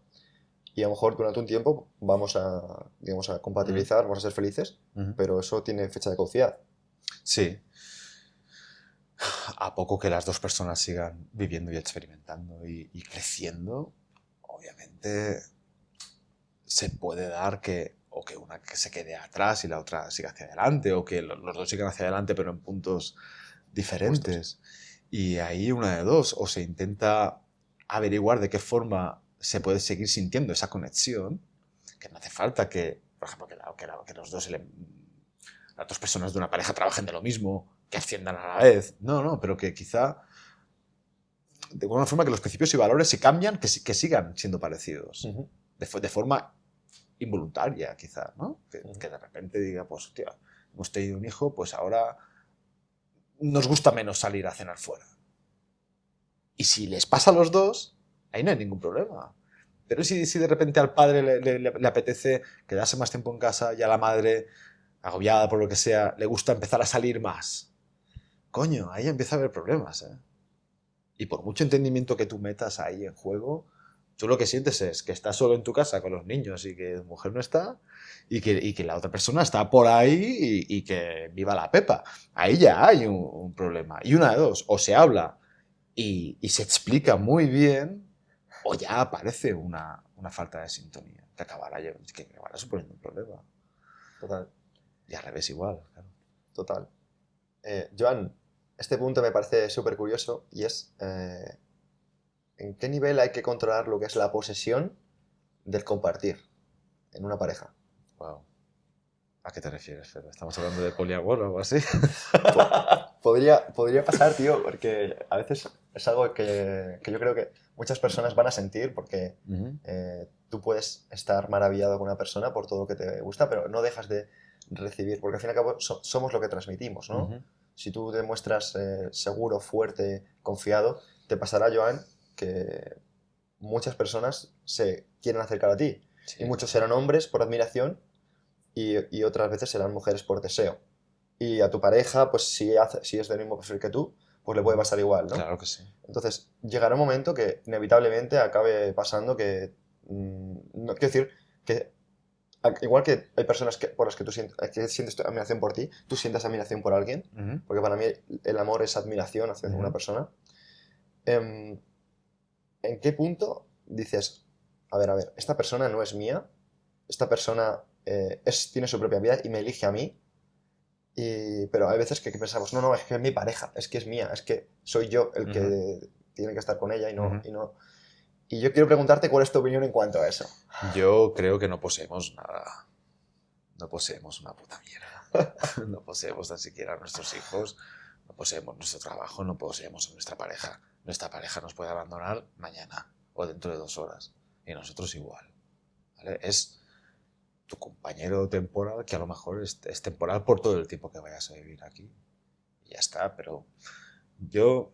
y a lo mejor durante un tiempo vamos a, digamos, a compatibilizar, vamos a ser felices, pero eso tiene fecha de caducidad. Sí. A poco que las 2 personas sigan viviendo y experimentando y creciendo, obviamente se puede dar que una que se quede atrás y la otra siga hacia adelante, o que los 2 sigan hacia adelante pero en puntos diferentes. Y ahí una de dos, o se intenta averiguar de qué forma se puede seguir sintiendo esa conexión, que no hace falta que, por ejemplo, que las 2 personas de una pareja trabajen de lo mismo, que asciendan a la vez. No, pero que quizá de alguna forma que los principios y valores se cambian, que sigan siendo parecidos. De forma involuntaria, quizá, ¿no? Que de repente diga, pues, tío, hemos tenido un hijo, pues ahora nos gusta menos salir a cenar fuera. Y si les pasa a los 2, ahí no hay ningún problema. Pero si de repente al padre le apetece quedarse más tiempo en casa y a la madre, agobiada por lo que sea, le gusta empezar a salir más, coño, ahí empieza a haber problemas, ¿eh? Y por mucho entendimiento que tú metas ahí en juego, tú lo que sientes es que estás solo en tu casa con los niños y que tu mujer no está y que la otra persona está por ahí y que viva la pepa. Ahí ya hay un problema. Y una de dos, o se habla y se explica muy bien, o ya aparece una falta de sintonía que acabará suponiendo un problema. Total. Y al revés igual, claro. Total. Joan, este punto me parece súper curioso y es ¿en qué nivel hay que controlar lo que es la posesión del compartir en una pareja? Wow. ¿A qué te refieres, Fer? ¿Estamos hablando de poliamor o algo así? Podría pasar, tío, porque a veces es algo que yo creo que muchas personas van a sentir porque tú puedes estar maravillado con una persona por todo lo que te gusta, pero no dejas de recibir, porque al fin y al cabo somos lo que transmitimos, ¿no? Si tú te muestras seguro, fuerte, confiado, te pasará, Joan, que muchas personas se quieren acercar a ti. Sí. Y muchos serán hombres por admiración y otras veces serán mujeres por deseo. Y a tu pareja, pues si es del mismo perfil que tú, pues le puede pasar igual, ¿no? Claro que sí. Entonces, llegará un momento que inevitablemente acabe pasando que... no, quiero decir que igual que hay personas por las que tú que sientes admiración por ti, tú sientas admiración por alguien, porque para mí el amor es admiración hacia una persona. ¿En qué punto dices, a ver, esta persona no es mía, esta persona tiene su propia vida y me elige a mí, pero hay veces que pensamos, no, es que es mi pareja, es que es mía, es que soy yo el que tiene que estar con ella y no. Y yo quiero preguntarte cuál es tu opinión en cuanto a eso. Yo creo que no poseemos nada. No poseemos una puta mierda. No poseemos tan siquiera nuestros hijos, no poseemos nuestro trabajo, no poseemos a nuestra pareja. Nuestra pareja nos puede abandonar mañana o dentro de 2 horas. Y nosotros igual. ¿Vale? Es tu compañero temporal, que a lo mejor es temporal por todo el tiempo que vayas a vivir aquí. Y ya está, pero yo...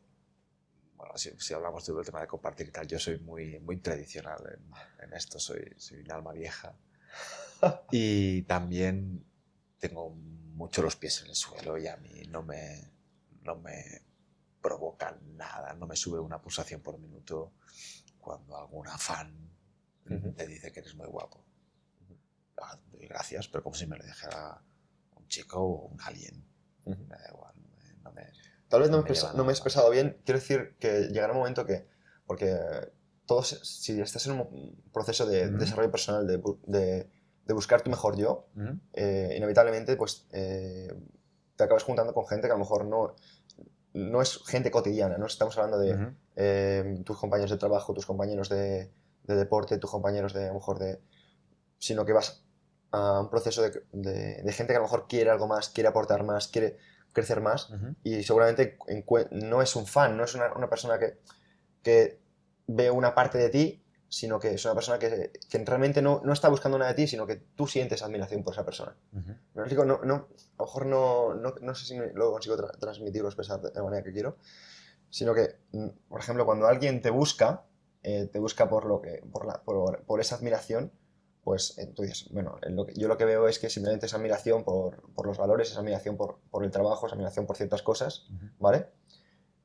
Bueno, si hablamos del tema de compartir y tal, yo soy muy, muy tradicional en esto, soy un alma vieja. Y también tengo mucho los pies en el suelo y a mí no me provoca nada, no me sube una pulsación por minuto cuando alguna fan te dice que eres muy guapo. Doy gracias, pero como si me lo dijera un chico o un alien. Me da igual, no me... Tal vez no me he expresado bien. Quiero decir que llegará un momento que, porque todos, si estás en un proceso de desarrollo personal, de buscar tu mejor yo, inevitablemente pues, te acabas juntando con gente que a lo mejor no es gente cotidiana, no estamos hablando de tus compañeros de trabajo, tus compañeros de deporte, tus compañeros de, a lo mejor sino que vas a un proceso de gente que a lo mejor quiere algo más, quiere aportar más, quiere crecer más y seguramente no es un fan, no es una persona que ve una parte de ti, sino que es una persona que realmente no está buscando nada de ti, sino que tú sientes admiración por esa persona. Me explico, a lo mejor no sé si lo consigo transmitir o expresar de la manera que quiero, sino que, por ejemplo, cuando alguien te busca por esa admiración, pues tú dices, bueno, yo lo que veo es que simplemente es admiración por los valores, es admiración por el trabajo, es admiración por ciertas cosas, ¿vale?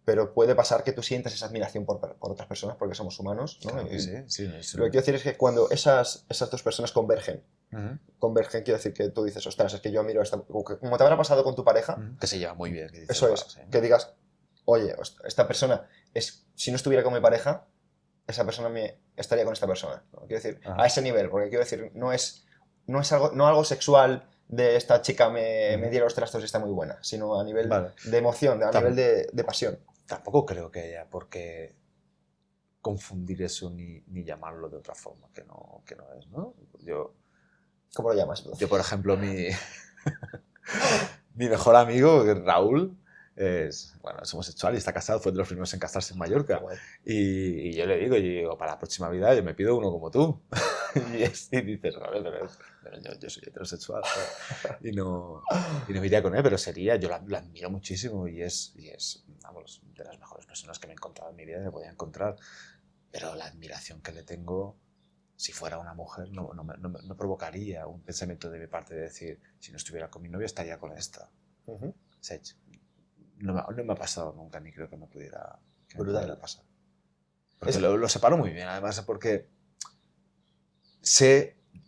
Pero puede pasar que tú sientas esa admiración por otras personas porque somos humanos, ¿no? Claro que sí, lo que quiero decir es que cuando esas dos personas convergen, quiero decir que tú dices, ostras, es que yo admiro a esta... Como te habrá pasado con tu pareja... Que se lleva muy bien. Que dices, eso es, sí. Que digas, oye, esta persona, si no estuviera con mi pareja, esa persona estaría con esta persona, ¿no? Quiero decir, a ese nivel, porque quiero decir, no es algo sexual de esta chica me diera los trastos y está muy buena, sino a nivel de emoción, a nivel de pasión. Tampoco creo que haya por qué confundir eso ni llamarlo de otra forma que no es, ¿no? ¿Cómo lo llamas? Yo, por ejemplo, mi mejor amigo, Raúl, es homosexual y está casado, fue de los primeros en casarse en Mallorca. Y yo le digo, para la próxima vida yo me pido uno como tú. y dices, pero yo soy heterosexual, ¿sabes? y no me iría con él, pero yo la admiro muchísimo y es vamos, de las mejores personas que me he encontrado en mi vida, me podía encontrar. Pero la admiración que le tengo, si fuera una mujer, no provocaría un pensamiento de mi parte de decir, si no estuviera con mi novia estaría con esta. O sea, no me ha pasado nunca, ni creo que me pudiera pasar. Porque lo separo muy bien, además, porque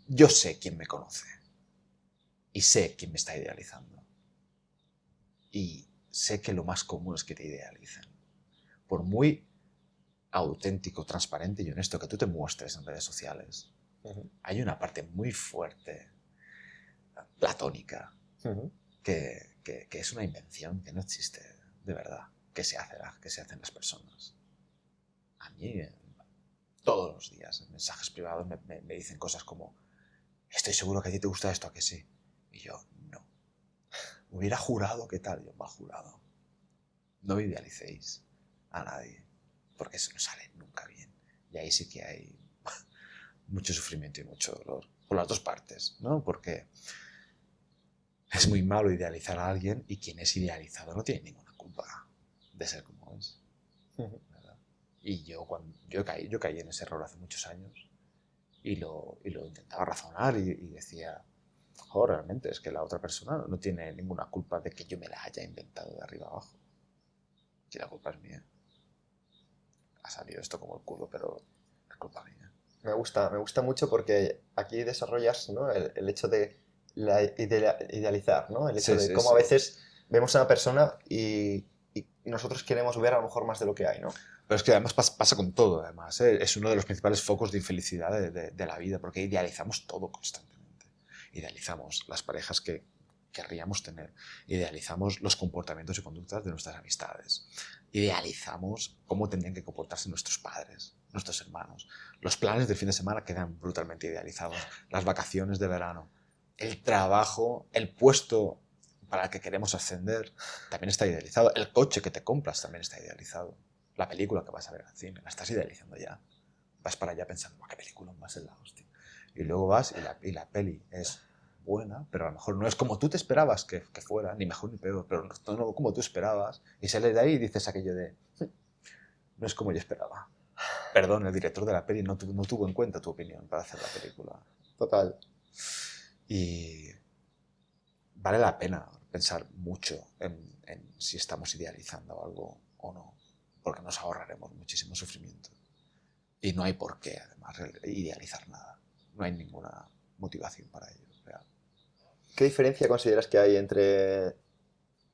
yo sé quién me conoce y sé quién me está idealizando. Y sé que lo más común es que te idealicen. Por muy auténtico, transparente y honesto que tú te muestres en redes sociales, hay una parte muy fuerte, platónica, que es una invención que no existe de verdad, que se hacen las personas. A mí, todos los días, en mensajes privados me dicen cosas como, estoy seguro que a ti te gusta esto, ¿a que sí? Y yo, no. Hubiera jurado que tal, yo, mal jurado. No idealicéis a nadie, porque eso no sale nunca bien. Y ahí sí que hay mucho sufrimiento y mucho dolor, por las dos partes, ¿no? Porque es muy malo idealizar a alguien y quien es idealizado no tiene ninguna culpa de ser como es. ¿Verdad? Y yo caí en ese error hace muchos años y lo intentaba razonar y decía, realmente es que la otra persona no tiene ninguna culpa de que yo me la haya inventado de arriba abajo. Y la culpa es mía. Ha salido esto como el culo, pero es culpa mía. Me gusta mucho porque aquí desarrollas, ¿no? El hecho de idealizar, ¿no? El hecho Sí, de sí, cómo a sí. veces vemos a una persona y nosotros queremos ver a lo mejor más de lo que hay, ¿no? Pero es que además pasa con todo, además, ¿eh? Es uno de los principales focos de infelicidad de la vida, porque idealizamos todo constantemente. Idealizamos las parejas que querríamos tener, idealizamos los comportamientos y conductas de nuestras amistades, idealizamos cómo tendrían que comportarse nuestros padres, nuestros hermanos. Los planes del fin de semana quedan brutalmente idealizados, las vacaciones de verano, el trabajo, el puesto para el que queremos ascender también está idealizado, el coche que te compras también está idealizado. La película que vas a ver al cine, la estás idealizando ya. Vas para allá pensando, ¿qué película va a ser la hostia? Y luego vas y la peli es buena, pero a lo mejor no es como tú te esperabas que fuera, ni mejor ni peor, pero no como tú esperabas. Y sales de ahí y dices aquello de, no es como yo esperaba. Perdón, el director de la peli no tuvo en cuenta tu opinión para hacer la película. Total. Y vale la pena pensar mucho en si estamos idealizando algo o no, porque nos ahorraremos muchísimo sufrimiento. Y no hay por qué, además, idealizar nada. No hay ninguna motivación para ello real. ¿Qué diferencia consideras que hay entre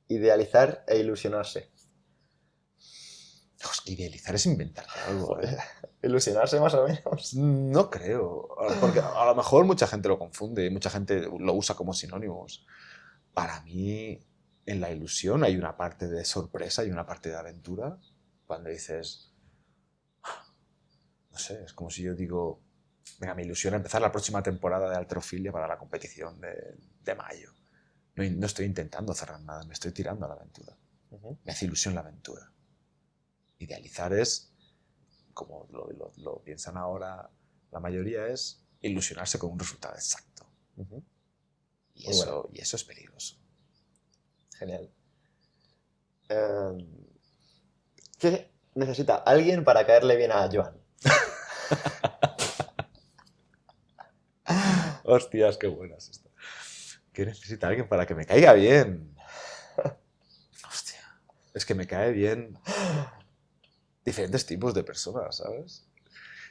idealizar e ilusionarse? Es que idealizar es inventarte algo, ¿eh? Joder, ilusionarse más o menos. No creo, porque a lo mejor mucha gente lo confunde y mucha gente lo usa como sinónimos. Para mí, en la ilusión hay una parte de sorpresa y una parte de aventura. Cuando dices, no sé, es como si yo digo, venga, me ilusiona empezar la próxima temporada de halterofilia para la competición de mayo. No estoy intentando cerrar nada, me estoy tirando a la aventura. Me hace ilusión la aventura. Idealizar es, como lo piensan ahora la mayoría, es ilusionarse con un resultado exacto. Y Muy bueno. eso es peligroso. Genial. ¿Qué necesita alguien para caerle bien a Joan? Hostias, qué buenas estas. ¿Qué necesita alguien para que me caiga bien? Hostia, es que me cae bien diferentes tipos de personas, ¿sabes?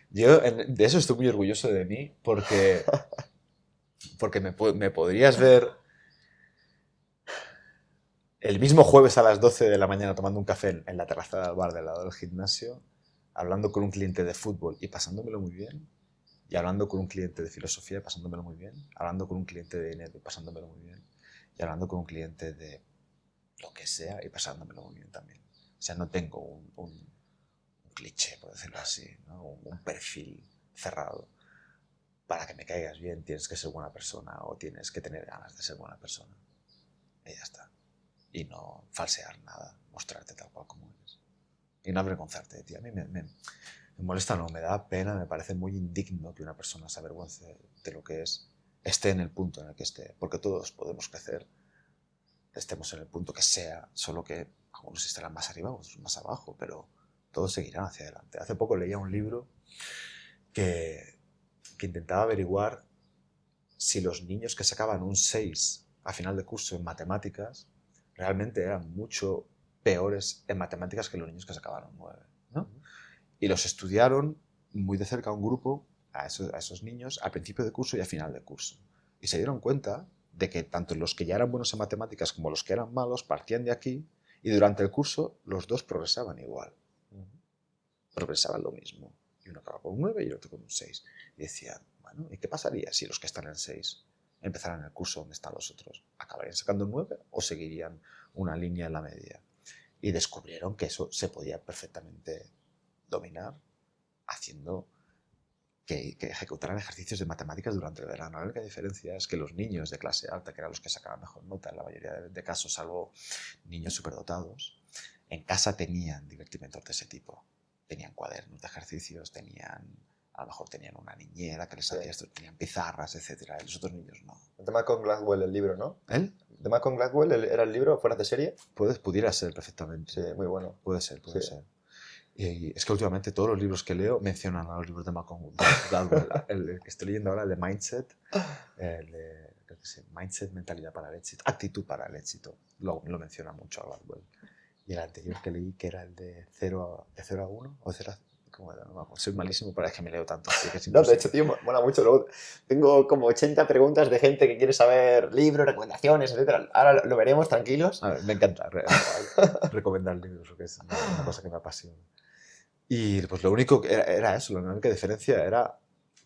Yo de eso estoy muy orgulloso de mí porque me podrías ver el mismo jueves a las 12 de la mañana tomando un café en la terraza del bar del lado del gimnasio, hablando con un cliente de fútbol y pasándomelo muy bien, y hablando con un cliente de filosofía y pasándomelo muy bien, hablando con un cliente de dinero y pasándomelo muy bien, y hablando con un cliente de lo que sea y pasándomelo muy bien también. O sea, no tengo un cliché, por decirlo así, ¿no? Un perfil cerrado. Para que me caigas bien tienes que ser buena persona o tienes que tener ganas de ser buena persona. Y ya está. Y no falsear nada, mostrarte tal cual como eres. Y no avergonzarte de ti. A mí me molesta, no, me da pena, me parece muy indigno que una persona se avergüence de lo que es, esté en el punto en el que esté, porque todos podemos crecer, estemos en el punto que sea, solo que algunos estarán más arriba, otros más abajo, pero todos seguirán hacia adelante. Hace poco leía un libro que intentaba averiguar si los niños que sacaban un 6 a final de curso en matemáticas realmente eran mucho peores en matemáticas que los niños que sacaban un 9, ¿no? Y los estudiaron muy de cerca un grupo a esos niños al principio de curso y al final de curso. Y se dieron cuenta de que tanto los que ya eran buenos en matemáticas como los que eran malos partían de aquí y durante el curso los dos progresaban igual. Progresaban lo mismo. Y uno acababa con un 9 y el otro con un 6. Y decían, bueno, ¿y qué pasaría si los que están en 6 empezaran el curso donde están los otros? ¿Acabarían sacando un 9 o seguirían una línea en la media? Y descubrieron que eso se podía perfectamente dominar haciendo que ejecutaran ejercicios de matemáticas durante el verano. La única diferencia es que los niños de clase alta, que eran los que sacaban mejor nota en la mayoría de casos, salvo niños superdotados, en casa tenían divertimentos de ese tipo. Tenían cuadernos de ejercicios, a lo mejor tenían una niñera que les hacía esto, tenían pizarras, etc. Y los otros niños no. El de Malcolm Gladwell, el libro, ¿no? ¿Él? ¿De Malcolm Gladwell era el libro fuera de serie? Pudiera ser perfectamente. Sí, muy bueno. Puede ser. Sí. Y es que últimamente todos los libros que leo mencionan a los libros de Malcolm Gladwell. El que estoy leyendo ahora, el de Mindset, creo que es Mindset, mentalidad para el éxito, actitud para el éxito, lo menciona mucho a Gladwell. Y el anterior que leí, que era el de 0 a 1, o Soy malísimo, pero es que me leo tanto. Así que es No, de imposible. hecho, tío, mola mucho. Luego tengo como 80 preguntas de gente que quiere saber libros, recomendaciones, etcétera. Ahora lo veremos, tranquilos. A ver, me encanta recomendar libros, porque es una cosa que me apasiona. Y pues lo único que era eso, la única diferencia era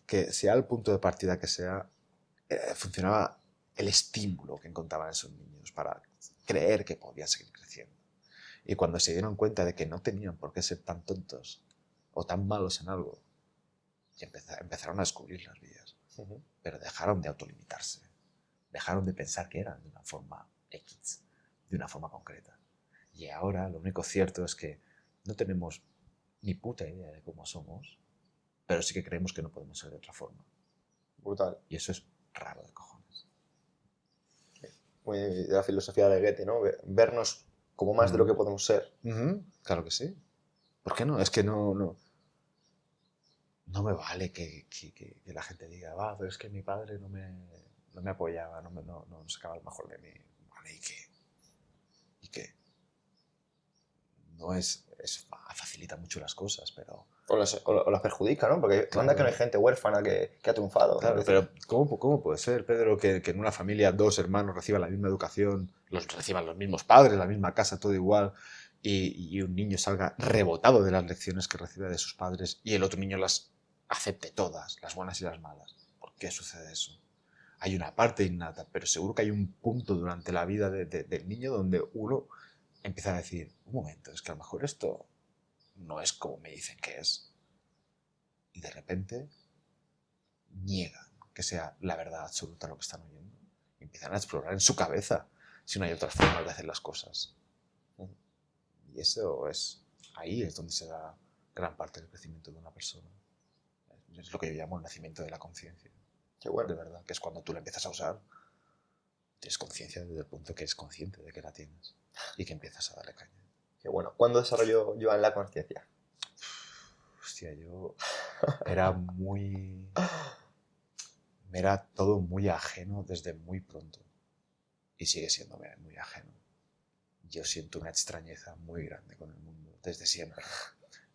que sea el punto de partida que sea, funcionaba el estímulo que encontraban esos niños para creer que podían seguir creciendo. Y cuando se dieron cuenta de que no tenían por qué ser tan tontos o tan malos en algo, y empezaron a descubrir las vías. Ujú. Pero dejaron de autolimitarse, dejaron de pensar que eran de una forma X, de una forma concreta. Y ahora lo único cierto es que no tenemos ni puta idea de cómo somos, pero sí que creemos que no podemos ser de otra forma. Brutal. Y eso es raro de cojones. Muy de la filosofía de Goethe, ¿no? Vernos como más de lo que podemos ser. Claro que sí. ¿Por qué no? Es que no me vale que la gente diga, pero es que mi padre no me apoyaba, no sacaba lo mejor de mí. Vale, ¿y qué? ¿Y qué? No facilita mucho las cosas, pero... O las perjudica, ¿no? Porque Claro. anda que no hay gente huérfana que ha triunfado. Claro, ¿no? pero ¿cómo puede ser, Pedro, que en una familia 2 hermanos reciban la misma educación, reciban los mismos padres, la misma casa, todo igual, y un niño salga rebotado de las lecciones que recibe de sus padres y el otro niño las acepte todas, las buenas y las malas? ¿Por qué sucede eso? Hay una parte innata, pero seguro que hay un punto durante la vida del niño donde uno empieza a decir, un momento, es que a lo mejor esto no es como me dicen que es. Y de repente niegan que sea la verdad absoluta lo que están oyendo. Y empiezan a explorar en su cabeza si no hay otras formas de hacer las cosas. Y ahí es donde se da gran parte del crecimiento de una persona. Es lo que yo llamo el nacimiento de la conciencia. Qué bueno. De verdad, que es cuando tú la empiezas a usar, tienes conciencia desde el punto que eres consciente de que la tienes y que empiezas a darle caña. Qué bueno. ¿Cuándo desarrolló Joan la conciencia? Hostia, yo era me era todo muy ajeno desde muy pronto y sigue siéndome muy ajeno. Yo siento una extrañeza muy grande con el mundo desde siempre,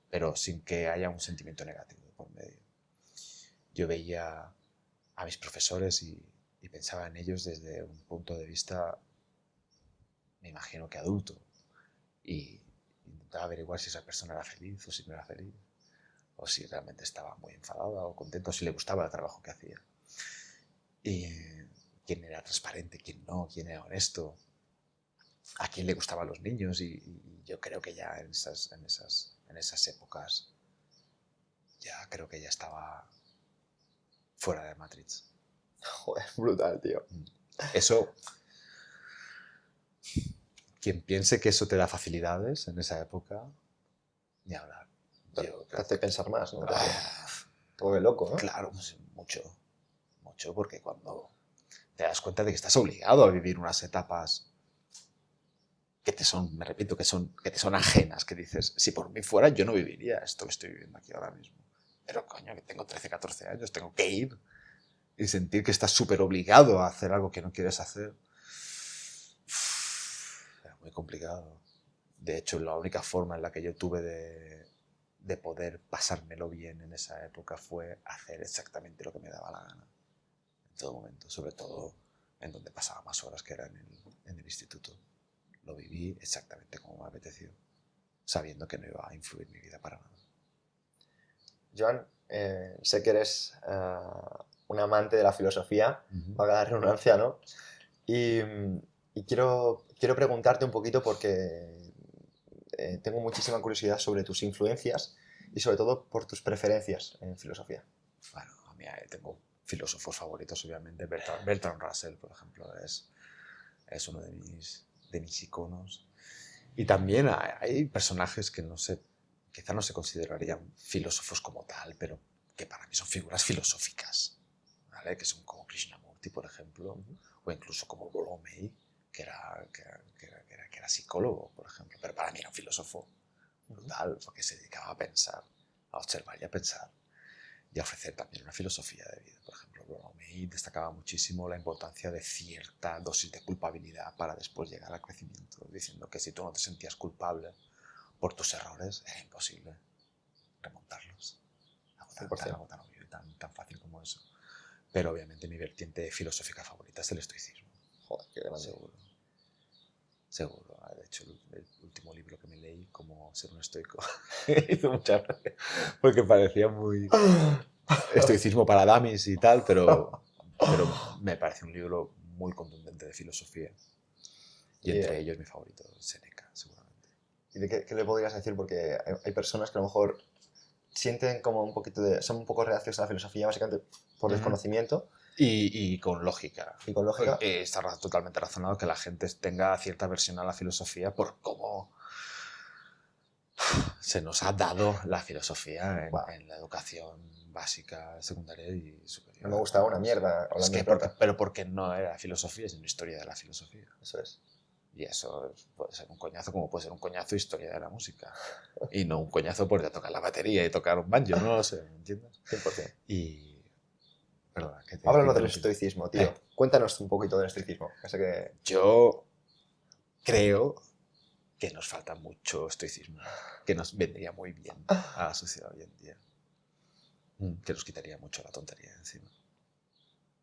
pero sin que haya un sentimiento negativo por medio. Yo veía a mis profesores y pensaba en ellos desde un punto de vista, me imagino que adulto, y intentaba averiguar si esa persona era feliz o si no era feliz, o si realmente estaba muy enfadada o contenta, o si le gustaba el trabajo que hacía. Y quién era transparente, quién no, quién era honesto, a quién le gustaban los niños. Y yo creo que ya en esas épocas ya creo que ya estaba fuera de Matrix. Joder, brutal, tío. Eso, quien piense que eso te da facilidades en esa época, ni hablar. Te hace pensar más, ¿no? Te vuelve loco, ¿no? Claro, pues, mucho, porque cuando te das cuenta de que estás obligado a vivir unas etapas que te son, me repito, que te son ajenas, que dices, si por mí fuera yo no viviría esto que estoy viviendo aquí ahora mismo. Pero coño, que tengo 13, 14 años, tengo que ir y sentir que estás súper obligado a hacer algo que no quieres hacer. Era muy complicado. De hecho, la única forma en la que yo tuve de poder pasármelo bien en esa época fue hacer exactamente lo que me daba la gana. En todo momento, sobre todo en donde pasaba más horas, que era en el instituto. Lo viví exactamente como me apeteció, sabiendo que no iba a influir mi vida para nada. Joan, sé que eres un amante de la filosofía, valga la redundancia, ¿no? Y quiero preguntarte un poquito porque tengo muchísima curiosidad sobre tus influencias y sobre todo por tus preferencias en filosofía. Bueno, a mí tengo filósofos favoritos, obviamente. Bertrand Russell, por ejemplo, es uno de mis iconos. Y también hay personajes que quizá no se considerarían filósofos como tal, pero que para mí son figuras filosóficas, ¿vale? Que son como Krishnamurti, por ejemplo, o incluso como Rollo May, que era psicólogo, por ejemplo, pero para mí era un filósofo brutal, porque se dedicaba a pensar, a observar y a pensar, y a ofrecer también una filosofía de vida. Por ejemplo, Rollo May destacaba muchísimo la importancia de cierta dosis de culpabilidad para después llegar al crecimiento, diciendo que si tú no te sentías culpable por tus errores, era imposible. remontarlos.100%. Algo tan fácil como eso. Pero obviamente mi vertiente filosófica favorita es el estoicismo. Joder, qué grande. Seguro. De hecho, el último libro que me leí, Cómo ser un estoico, hizo mucha gracia, porque parecía muy estoicismo para dummies y tal, pero me parece un libro muy contundente de filosofía. Y entre ellos mi favorito, Séneca, seguramente. ¿Y de qué le podrías decir? Porque hay personas que a lo mejor sienten como un poquito son un poco reacios a la filosofía, básicamente por desconocimiento. Y con lógica. Y con lógica. Está totalmente razonado que la gente tenga cierta aversión a la filosofía por cómo se nos ha dado la filosofía en la educación básica, secundaria y superior. No me gusta una mierda. Es que pero porque no era filosofía, sino historia de la filosofía. Eso es. Y eso puede ser un coñazo, como puede ser un coñazo historia de la música. Y no un coñazo por tocar la batería y tocar un banjo, no lo sé, ¿me entiendes? 100%. Y... Perdona, Háblanos del estoicismo, tío. Cuéntanos un poquito del estoicismo. Yo creo que nos falta mucho estoicismo, que nos vendría muy bien a la sociedad hoy en día. Que nos quitaría mucho la tontería de encima.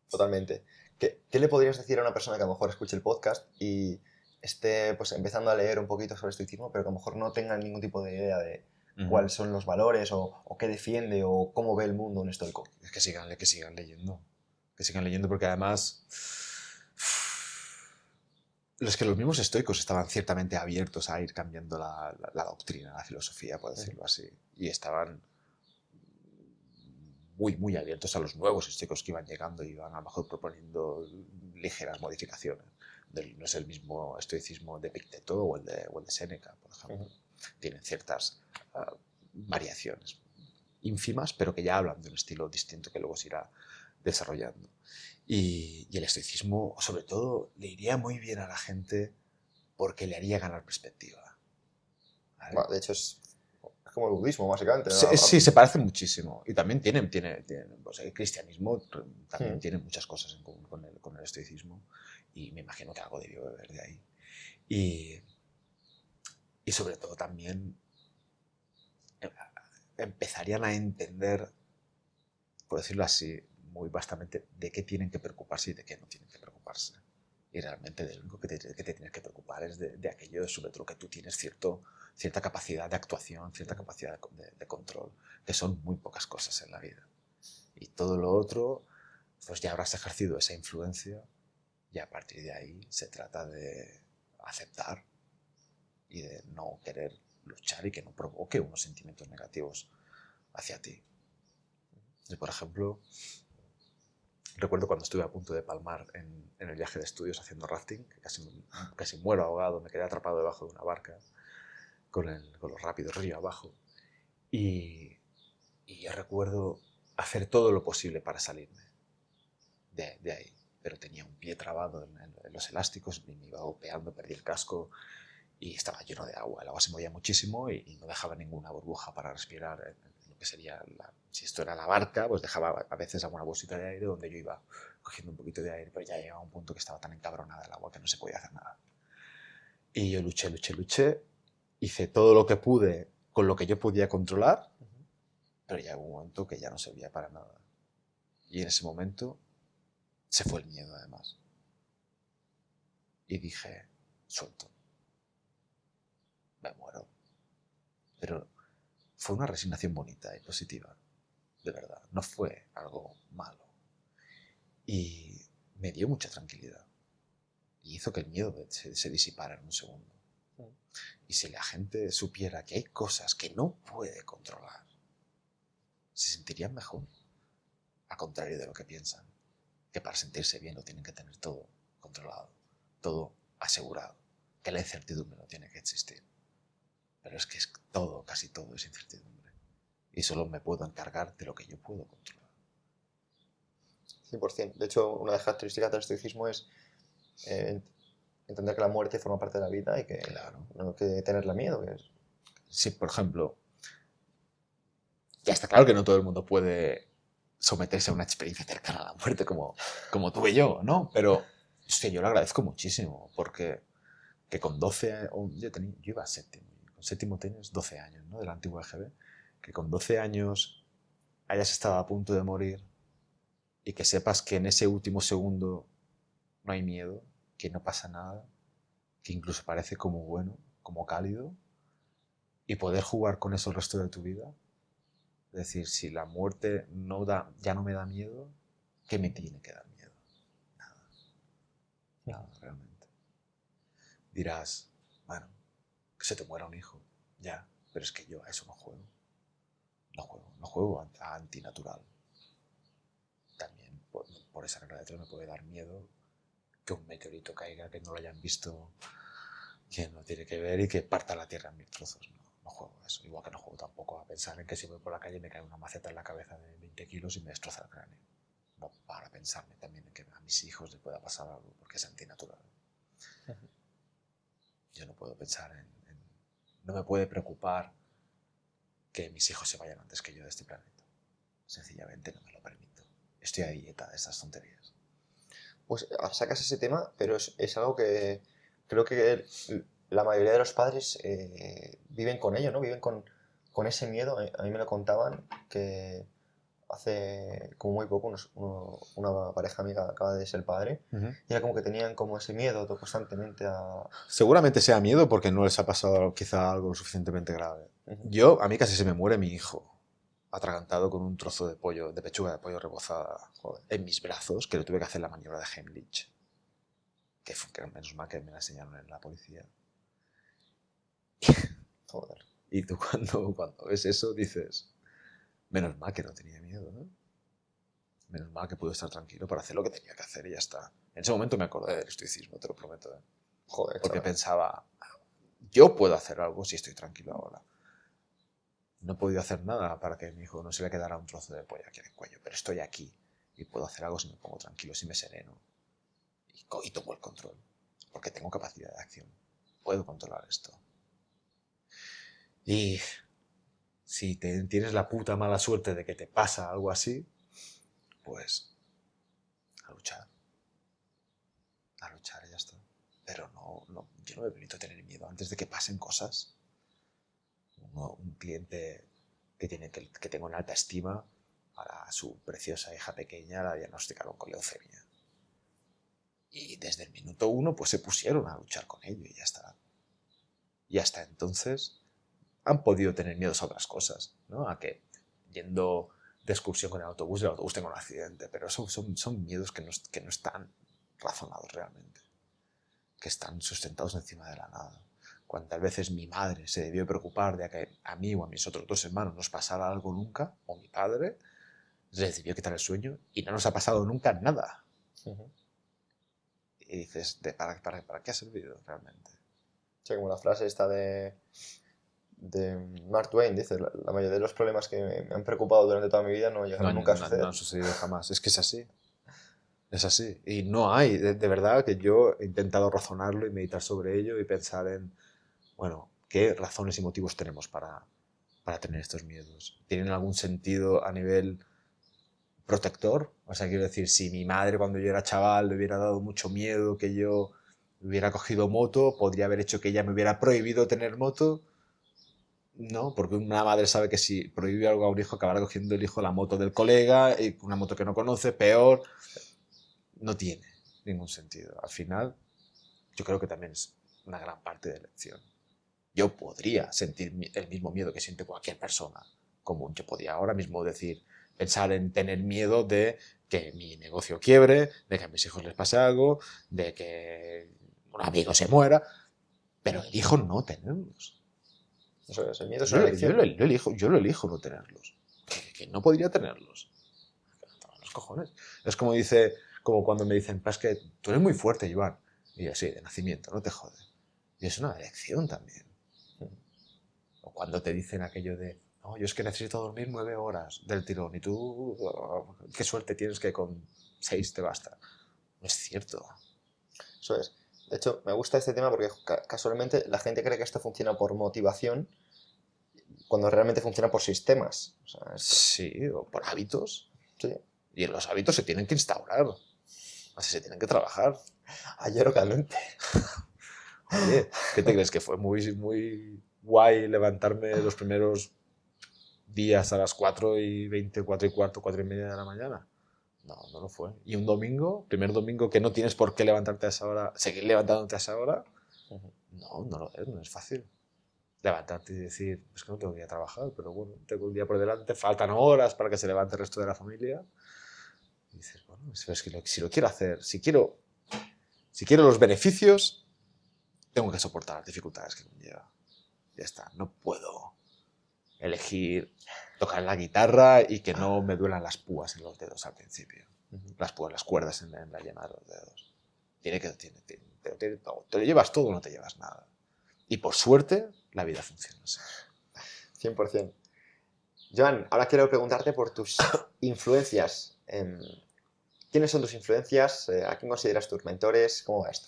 Totalmente. ¿Qué le podrías decir a una persona que a lo mejor escuche el podcast y esté pues empezando a leer un poquito sobre estoicismo, pero que a lo mejor no tenga ningún tipo de idea de cuáles son los valores o qué defiende o cómo ve el mundo un estoico? Es que sigan leyendo. Que sigan leyendo porque además los mismos estoicos estaban ciertamente abiertos a ir cambiando la doctrina, la filosofía, por decirlo así. Y estaban muy, muy abiertos a los nuevos estoicos que iban llegando y iban a lo mejor proponiendo ligeras modificaciones. No es el mismo estoicismo de Epicteto o el de Séneca, por ejemplo. Tienen ciertas variaciones ínfimas, pero que ya hablan de un estilo distinto que luego se irá desarrollando. Y el estoicismo, sobre todo, le iría muy bien a la gente porque le haría ganar perspectiva. ¿Vale? Bueno, de hecho, es como el budismo, básicamente, ¿no? Sí, se parece muchísimo. Y también tienen pues, el cristianismo también tiene muchas cosas en común con el estoicismo. Y me imagino que algo debió beber de ahí. Y sobre todo también empezarían a entender, por decirlo así, muy vastamente de qué tienen que preocuparse y de qué no tienen que preocuparse. Y realmente de lo único que te tienes que preocupar es de aquello sobre lo que tú tienes cierta capacidad de actuación, cierta capacidad de control, que son muy pocas cosas en la vida. Y todo lo otro, pues ya habrás ejercido esa influencia y a partir de ahí se trata de aceptar y de no querer luchar y que no provoque unos sentimientos negativos hacia ti. Y, por ejemplo, recuerdo cuando estuve a punto de palmar en el viaje de estudios haciendo rafting, que casi muero ahogado, me quedé atrapado debajo de una barca con los rápidos río abajo. Y yo recuerdo hacer todo lo posible para salirme de ahí. Pero tenía un pie trabado en los elásticos y me iba golpeando, perdí el casco y estaba lleno de agua. El agua se movía muchísimo y no dejaba ninguna burbuja para respirar. Lo que sería, si esto era la barca, pues dejaba a veces alguna bolsita de aire donde yo iba cogiendo un poquito de aire, pero ya llegaba un punto que estaba tan encabronada el agua que no se podía hacer nada. Y yo luché, hice todo lo que pude con lo que yo podía controlar, pero ya hubo un momento que ya no servía para nada. Y en ese momento se fue el miedo, además. Y dije, suelto. Me muero. Pero fue una resignación bonita y positiva, de verdad. No fue algo malo. Y me dio mucha tranquilidad. Y hizo que el miedo se disipara en un segundo. Y si la gente supiera que hay cosas que no puede controlar, se sentirían mejor. Al contrario de lo que piensan. Que para sentirse bien lo tienen que tener todo controlado, todo asegurado, que la incertidumbre no tiene que existir. Pero es que todo, casi todo es incertidumbre. Y solo me puedo encargar de lo que yo puedo controlar. 100%. De hecho, una de las características del estoicismo es entender que la muerte forma parte de la vida y que no hay que tenerle miedo. Sí, por ejemplo, ya está claro que no todo el mundo puede someterse a una experiencia cercana a la muerte como tuve yo, ¿no? Pero yo lo agradezco muchísimo porque que con 12, yo iba a séptimo, con séptimo tienes 12 años, ¿no? De la antigua EGB, que con 12 años hayas estado a punto de morir y que sepas que en ese último segundo no hay miedo, que no pasa nada, que incluso parece como bueno, como cálido, y poder jugar con eso el resto de tu vida. Es decir, si la muerte ya no me da miedo, ¿qué me tiene que dar miedo? Nada, realmente. Dirás, bueno, que se te muera un hijo, ya, pero es que yo a eso no juego. No juego a antinatural. También por esa regla de tres me puede dar miedo que un meteorito caiga, que no lo hayan visto, que no tiene que ver y que parta la Tierra en 1000 trozos. No juego a eso. Igual que no juego tampoco a pensar en que si voy por la calle me cae una maceta en la cabeza de 20 kilos y me destroza el cráneo. No para pensarme también en que a mis hijos les pueda pasar algo porque es antinatural. Yo no puedo pensar no me puede preocupar que mis hijos se vayan antes que yo de este planeta. Sencillamente no me lo permito. Estoy a dieta de esas tonterías. Pues sacas ese tema, pero es algo que creo que la mayoría de los padres viven con ello, ¿no? Viven con ese miedo. A mí me lo contaban que hace como muy poco una pareja amiga acaba de ser padre y era como que tenían como ese miedo constantemente a... Seguramente sea miedo porque no les ha pasado quizá algo lo suficientemente grave. A mí casi se me muere mi hijo atragantado con un trozo de pollo, de pechuga de pollo rebozada en mis brazos, que le tuve que hacer la maniobra de Heimlich. Que menos mal que me la enseñaron en la policía. Joder. Y tú cuando ves eso dices, menos mal que no tenía miedo, ¿no? Menos mal que pude estar tranquilo para hacer lo que tenía que hacer y ya está. En ese momento me acordé del estoicismo, te lo prometo. Joder, porque chaval. Pensaba, yo puedo hacer algo si estoy tranquilo ahora. No he podido hacer nada para que mi hijo no se le quedara un trozo de pollo aquí en el cuello, pero estoy aquí y puedo hacer algo si me pongo tranquilo, si me sereno y tomo el control, porque tengo capacidad de acción. Puedo controlar esto. Y si tienes la puta mala suerte de que te pasa algo así, pues a luchar y ya está. Pero yo no me permito tener miedo antes de que pasen cosas. Un cliente que tengo en alta estima, a su preciosa hija pequeña la diagnosticaron con leucemia. Y desde el minuto 1 pues se pusieron a luchar con ello y ya está. Y hasta entonces han podido tener miedos a otras cosas, ¿no? A que yendo de excursión con el autobús tenga un accidente, pero son miedos que no están razonados realmente, que están sustentados encima de la nada. ¿Cuántas veces mi madre se debió preocupar de que a mí o a mis otros 2 hermanos nos pasara algo nunca? O mi padre les debió quitar el sueño y no nos ha pasado nunca nada. Y dices, ¿para qué ha servido realmente? O sea, como la frase esta de Mark Twain, dice, la mayoría de los problemas que me han preocupado durante toda mi vida no llegaron nunca a suceder. No han sucedido jamás. Es que es así. Es así. Y no hay, de verdad, que yo he intentado razonarlo y meditar sobre ello y pensar en, bueno, ¿qué razones y motivos tenemos para tener estos miedos? ¿Tienen algún sentido a nivel protector? O sea, quiero decir, si mi madre cuando yo era chaval le hubiera dado mucho miedo que yo hubiera cogido moto, podría haber hecho que ella me hubiera prohibido tener moto. No, porque una madre sabe que si prohíbe algo a un hijo acabará cogiendo el hijo la moto del colega, y una moto que no conoce, peor. No tiene ningún sentido. Al final, yo creo que también es una gran parte de elección. Yo podría sentir el mismo miedo que siente cualquier persona común. Yo podría ahora mismo pensar en tener miedo de que mi negocio quiebre, de que a mis hijos les pase algo, de que un amigo se muera, pero elijo no tenerlos. Eso es, el miedo es una elección. Yo lo elijo no tenerlos. Que no podría tenerlos. Los cojones. Es como cuando me dicen, es que tú eres muy fuerte, Joan. Y yo, sí, de nacimiento, no te jode. Y es una elección también. O cuando te dicen aquello de, no, yo es que necesito dormir 9 horas del tirón y tú, qué suerte tienes que con 6 te basta. No es cierto. Eso es. De hecho, me gusta este tema porque casualmente la gente cree que esto funciona por motivación cuando realmente funciona por sistemas. O sea, sí, o por hábitos. Sí. Y los hábitos se tienen que instaurar. Así se tienen que trabajar. Ayer o caliente. Oye, ¿qué te crees? Que fue muy, muy guay levantarme los primeros días a las 4:20, 4:15, 4:30 de la mañana. No lo fue. Y un domingo, primer domingo que no tienes por qué levantarte a esa hora, seguir levantándote a esa hora, no es fácil. Levantarte y decir, es que no tengo que ir a trabajar, pero bueno, tengo un día por delante, faltan horas para que se levante el resto de la familia. Y dices, bueno, es que si lo quiero hacer, si quiero los beneficios, tengo que soportar las dificultades que conlleva. Ya está, no puedo elegir tocar la guitarra y que no me duelan las púas en los dedos al principio. Las púas, las cuerdas en la yema de los dedos. Te lo llevas todo o no te llevas nada. Y por suerte, la vida funciona así. 100%. Joan, ahora quiero preguntarte por tus influencias. ¿Quiénes son tus influencias? ¿A quién consideras tus mentores? ¿Cómo va esto?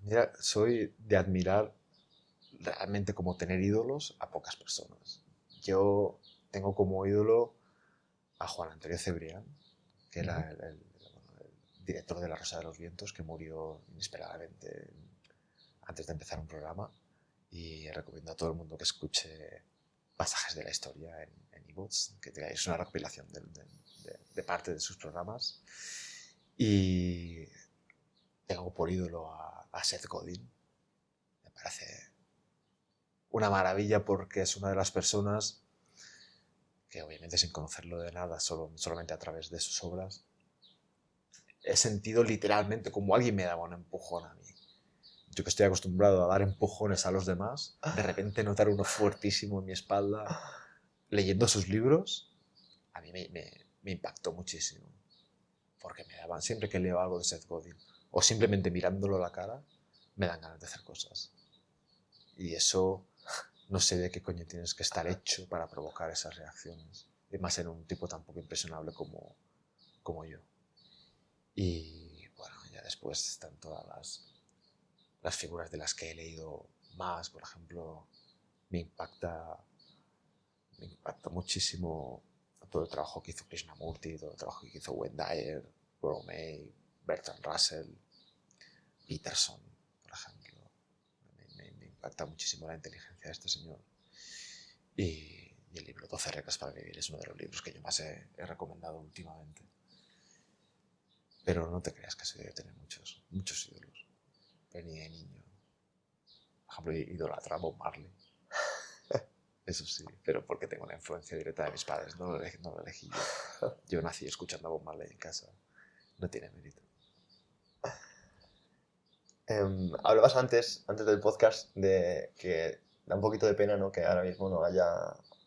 Mira, soy de admirar realmente como tener ídolos a pocas personas. Yo tengo como ídolo a Juan Antonio Cebrián, que era el director de La Rosa de los Vientos, que murió inesperadamente antes de empezar un programa, y recomiendo a todo el mundo que escuche pasajes de la historia en iVoox, que es una recopilación de parte de sus programas. Y tengo por ídolo a Seth Godin. Me parece una maravilla porque es una de las personas que, obviamente sin conocerlo de nada, solamente a través de sus obras, he sentido literalmente como alguien me daba un empujón a mí. Yo que estoy acostumbrado a dar empujones a los demás, de repente notar uno fuertísimo en mi espalda leyendo sus libros, a mí me impactó muchísimo. Porque me daban, siempre que leo algo de Seth Godin, o simplemente mirándolo a la cara, me dan ganas de hacer cosas. Y eso no sé de qué coño tienes que estar hecho para provocar esas reacciones. Y más en un tipo tan poco impresionable como yo. Y bueno, ya después están todas las figuras de las que he leído más. Por ejemplo, me impacta muchísimo todo el trabajo que hizo Krishnamurti, todo el trabajo que hizo Wayne Dyer, Rollo May, Bertrand Russell, Peterson, por ejemplo. Me impacta muchísimo la inteligencia de este señor. Y el libro 12 reglas para vivir es uno de los libros que yo más he recomendado últimamente. Pero no te creas que soy de tener muchos ídolos. Pero ni de niño. Por ejemplo, idolatra a Bob Marley. Eso sí, pero porque tengo la influencia directa de mis padres. No lo elegí yo. Yo nací escuchando a Bob Marley en casa. No tiene mérito. Hablabas antes del podcast de que da un poquito de pena, ¿no?, que ahora mismo no haya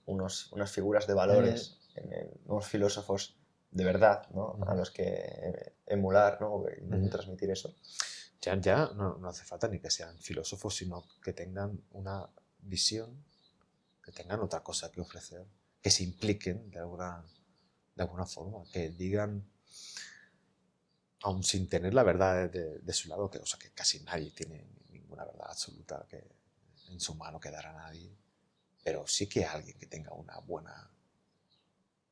unas figuras de valores, unos filósofos de verdad, ¿no?, a los que emular, ¿no?, o intentar transmitir eso. Ya no hace falta ni que sean filósofos, sino que tengan una visión, que tengan otra cosa que ofrecer, que se impliquen de alguna forma, que digan, aun sin tener la verdad de su lado, que casi nadie tiene ninguna verdad absoluta que en su mano que dar a nadie, pero sí que alguien que tenga una buena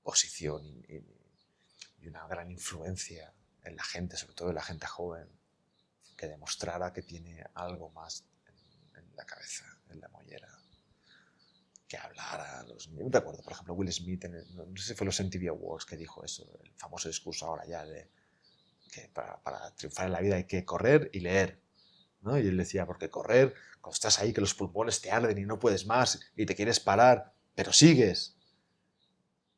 posición y una gran influencia en la gente, sobre todo en la gente joven, que demostrara que tiene algo más en la cabeza, en la mollera, que hablara. Yo recuerdo, por ejemplo, Will Smith, no sé si fue los MTV Awards, que dijo eso, el famoso discurso ahora ya de que para triunfar en la vida hay que correr y leer, ¿no? Y él decía, porque correr, cuando estás ahí que los pulmones te arden y no puedes más y te quieres parar, pero sigues.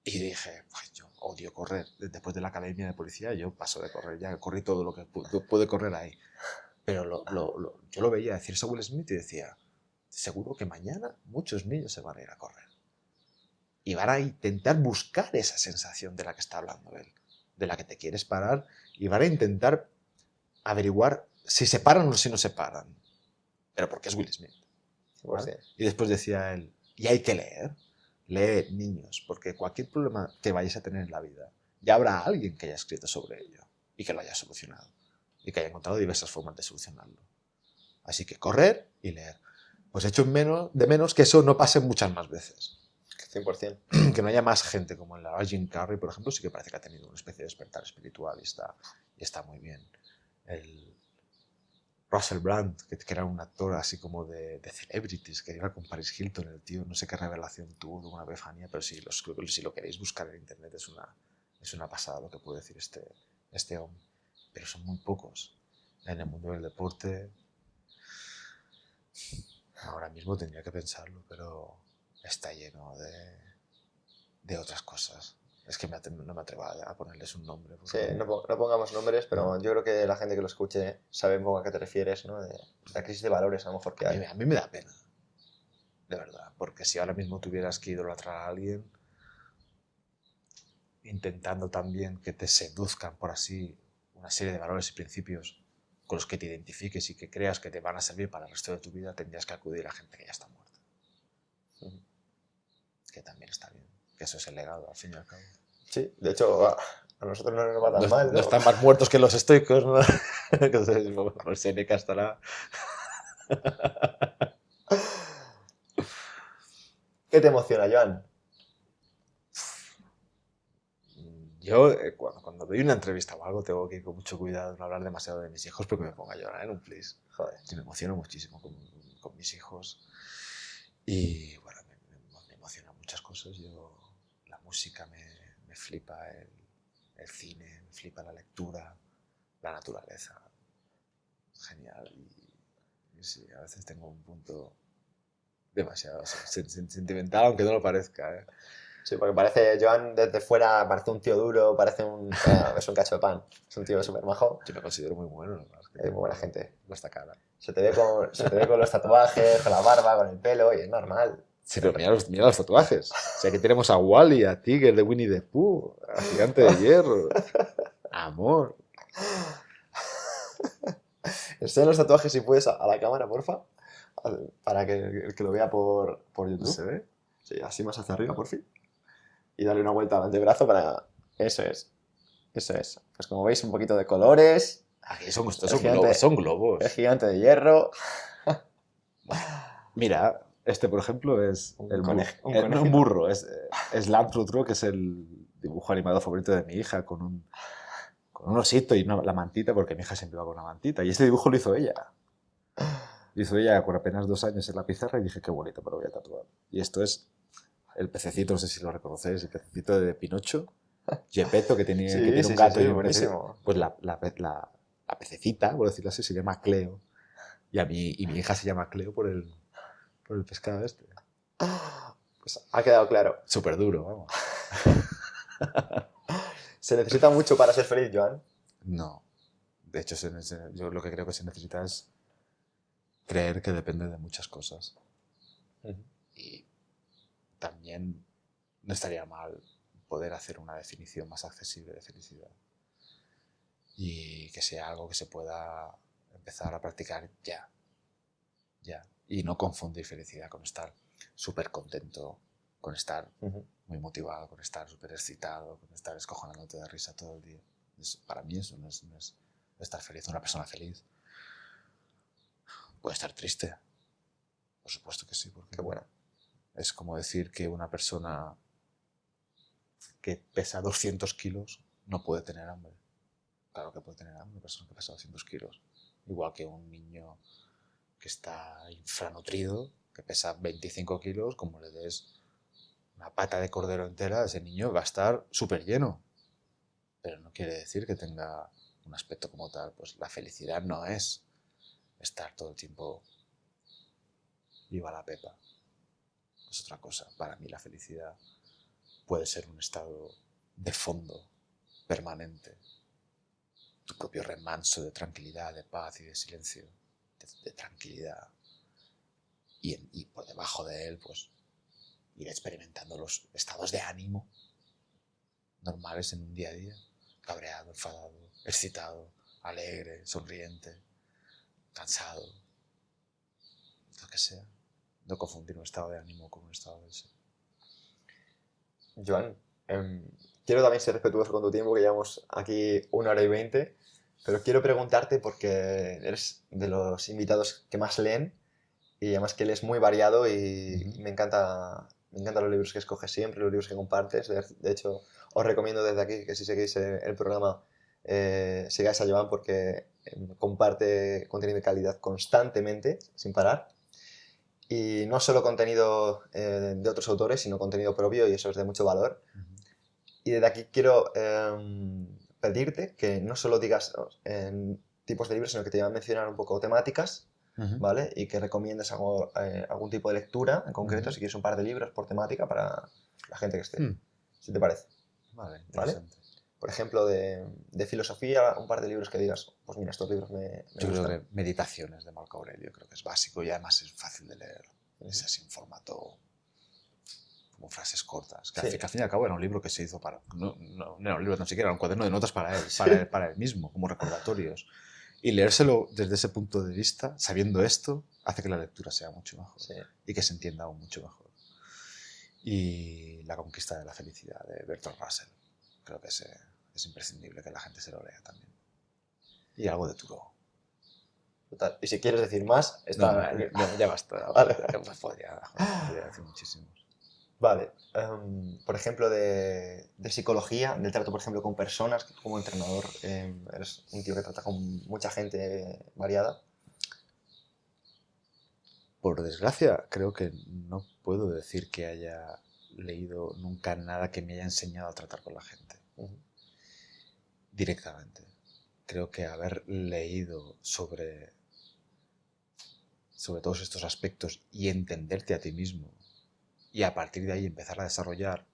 Y dije, yo odio correr. Después de la academia de policía yo paso de correr, ya corrí todo lo que pude correr ahí. Pero yo lo veía decirse a Will Smith y decía, seguro que mañana muchos niños se van a ir a correr. Y van a intentar buscar esa sensación de la que está hablando él, de la que te quieres parar, y van a intentar averiguar si se paran o si no se paran. Pero porque es Will Smith. ¿Vale? Y después decía él, y hay que leer. Lee, niños, porque cualquier problema que vayáis a tener en la vida, ya habrá alguien que haya escrito sobre ello y que lo haya solucionado y que haya encontrado diversas formas de solucionarlo. Así que correr y leer. Pues echo de menos que eso no pase muchas más veces. 100%. Que no haya más gente como en la Jim Carrey, por ejemplo, sí que parece que ha tenido una especie de despertar espiritual y está muy bien. Russell Brand, que era un actor así como de celebrities, que iba con Paris Hilton, el tío, no sé qué revelación tuvo, una epifanía, pero si lo queréis buscar en internet es una pasada lo que puede decir este hombre. Pero son muy pocos. En el mundo del deporte, ahora mismo tendría que pensarlo, pero está lleno de otras cosas. Es que no me atrevo a ponerles un nombre. Sí, no pongamos nombres, pero No. yo creo que la gente que lo escuche sabe un poco a qué te refieres, ¿no? De la crisis de valores a lo mejor que hay. A mí me da pena, de verdad, porque si ahora mismo tuvieras que idolatrar a alguien, intentando también que te seduzcan por así una serie de valores y principios con los que te identifiques y que creas que te van a servir para el resto de tu vida, tendrías que acudir a gente que ya está muerta. Que también está bien, que eso es el legado, al fin y al cabo. Sí, de hecho, a nosotros no nos va tan mal, ¿no? No están más muertos que los estoicos, ¿no? Entonces, por Seneca estará... ¿Qué te emociona, Joan? Yo, cuando doy una entrevista o algo, tengo que ir con mucho cuidado de no hablar demasiado de mis hijos porque me pongo a llorar en un plis. Joder. Y me emociono muchísimo con mis hijos. Y bueno, me emocionan muchas cosas. La música me flipa, el cine, me flipa la lectura, la naturaleza. Genial. Y sí, a veces tengo un punto demasiado sentimental, aunque no lo parezca, ¿eh? Sí, porque parece, Joan desde fuera parece un tío duro, parece es un cacho de pan. Es un tío súper majo. Yo me considero muy bueno, ¿no? Es muy buena gente. Esta cara. Se te ve con los tatuajes, con la barba, con el pelo, y es normal. Sí, pero mira los tatuajes. O sea, aquí tenemos a Wally, a Tiger de Winnie the Pooh, a Gigante de Hierro. Amor. Enseña los tatuajes si puedes a la cámara, porfa. Para que el que lo vea por YouTube. ¿Se ve? Sí, así más hacia arriba, por fin. Y darle una vuelta al antebrazo para... Eso es. Pues como veis, un poquito de colores. Aquí son globos. El Gigante de Hierro. Mira, este, por ejemplo, es un burro. Es Lamprutro, que es el dibujo animado favorito de mi hija, con un osito y la mantita, porque mi hija siempre va con una mantita. Y este dibujo lo hizo ella. Lo hizo ella con apenas 2 años en la pizarra y dije, qué bonito, me lo voy a tatuar. Y esto es el pececito, no sé si lo reconocéis, el pececito de Pinocho. Gepetto, que tiene un gato. Sí, buenísimo. Pues la pececita, por decirlo así, se llama Cleo. Y mi hija se llama Cleo por el pescado este. Pues ha quedado claro. Súper duro, vamos. ¿Se necesita mucho para ser feliz, Joan? No. De hecho, yo lo que creo que se necesita es creer que depende de muchas cosas. Y también no estaría mal poder hacer una definición más accesible de felicidad. Y que sea algo que se pueda empezar a practicar ya. Y no confundir felicidad con estar súper contento, con estar muy motivado, con estar súper excitado, con estar escojonándote de risa todo el día. Para mí eso no es estar feliz. Una persona feliz puede estar triste. Por supuesto que sí. Porque qué buena. Es como decir que una persona que pesa 200 kilos no puede tener hambre. Claro que puede tener hambre una persona que pesa 200 kilos. Igual que un niño que está infranutrido, que pesa 25 kilos, como le des una pata de cordero entera, ese niño va a estar súper lleno. Pero no quiere decir que tenga un aspecto como tal. Pues la felicidad no es estar todo el tiempo viva la pepa. Es otra cosa. Para mí la felicidad puede ser un estado de fondo permanente. Tu propio remanso de tranquilidad, de paz y de silencio, de tranquilidad. Y por debajo de él, pues, ir experimentando los estados de ánimo normales en un día a día. Cabreado, enfadado, excitado, alegre, sonriente, cansado. Lo que sea. No confundir un estado de ánimo con un estado de ser. Joan, quiero también ser respetuoso con tu tiempo, que llevamos aquí 1 hora y 20, pero quiero preguntarte porque eres de los invitados que más leen y además que lees muy variado y me encantan los libros que escoges siempre, los libros que compartes. De hecho, os recomiendo desde aquí que si seguís el programa sigáis a Joan porque comparte contenido de calidad constantemente, sin parar. Y no solo contenido de otros autores, sino contenido propio, y eso es de mucho valor. Y desde aquí quiero pedirte que no solo digas tipos de libros, sino que te voy a mencionar un poco temáticas, ¿vale? Y que recomiendes algún tipo de lectura en concreto, si quieres un par de libros por temática para la gente que esté. Si te parece. Vale, ¿Vale? interesante. Por ejemplo, de filosofía, un par de libros que digas, pues mira, estos libros me Yo gustan. creo que Meditaciones de Marco Aurelio creo que es básico y además es fácil de leer. Es así un formato como frases cortas. Que Sí. al fin y al cabo era un libro que se hizo para... No era un libro, ni siquiera era un cuaderno de notas para él, para él mismo, como recordatorios. Y leérselo desde ese punto de vista, sabiendo esto, hace que la lectura sea mucho mejor. Sí. Y que se entienda aún mucho mejor. Y La conquista de la felicidad de Bertrand Russell. Creo que es imprescindible que la gente se lo lea también. Y algo de Thoreau. Total. Y si quieres decir más, está... Ya basta. Vale. Podría decir muchísimos. Vale. Por ejemplo, de psicología, del trato, por ejemplo, con personas, que tú como entrenador eres un tío que trata con mucha gente variada. Por desgracia, creo que no puedo decir que haya leído nunca nada que me haya enseñado a tratar con la gente. Directamente. Creo que haber leído sobre todos estos aspectos y entenderte a ti mismo y a partir de ahí empezar a desarrollar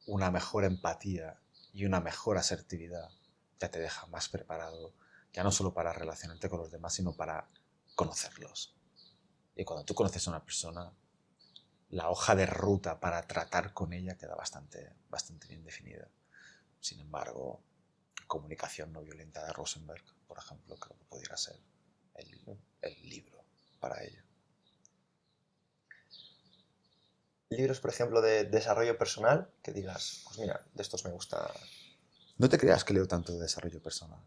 una mejor empatía y una mejor asertividad ya te deja más preparado, ya no solo para relacionarte con los demás, sino para conocerlos. Y cuando tú conoces a una persona, la hoja de ruta para tratar con ella queda bastante bien definida. Sin embargo, Comunicación no violenta de Rosenberg, por ejemplo, creo que pudiera ser el libro para ello. Libros, por ejemplo, de desarrollo personal, que digas, pues mira, de estos me gusta. No te creas que leo tanto de desarrollo personal.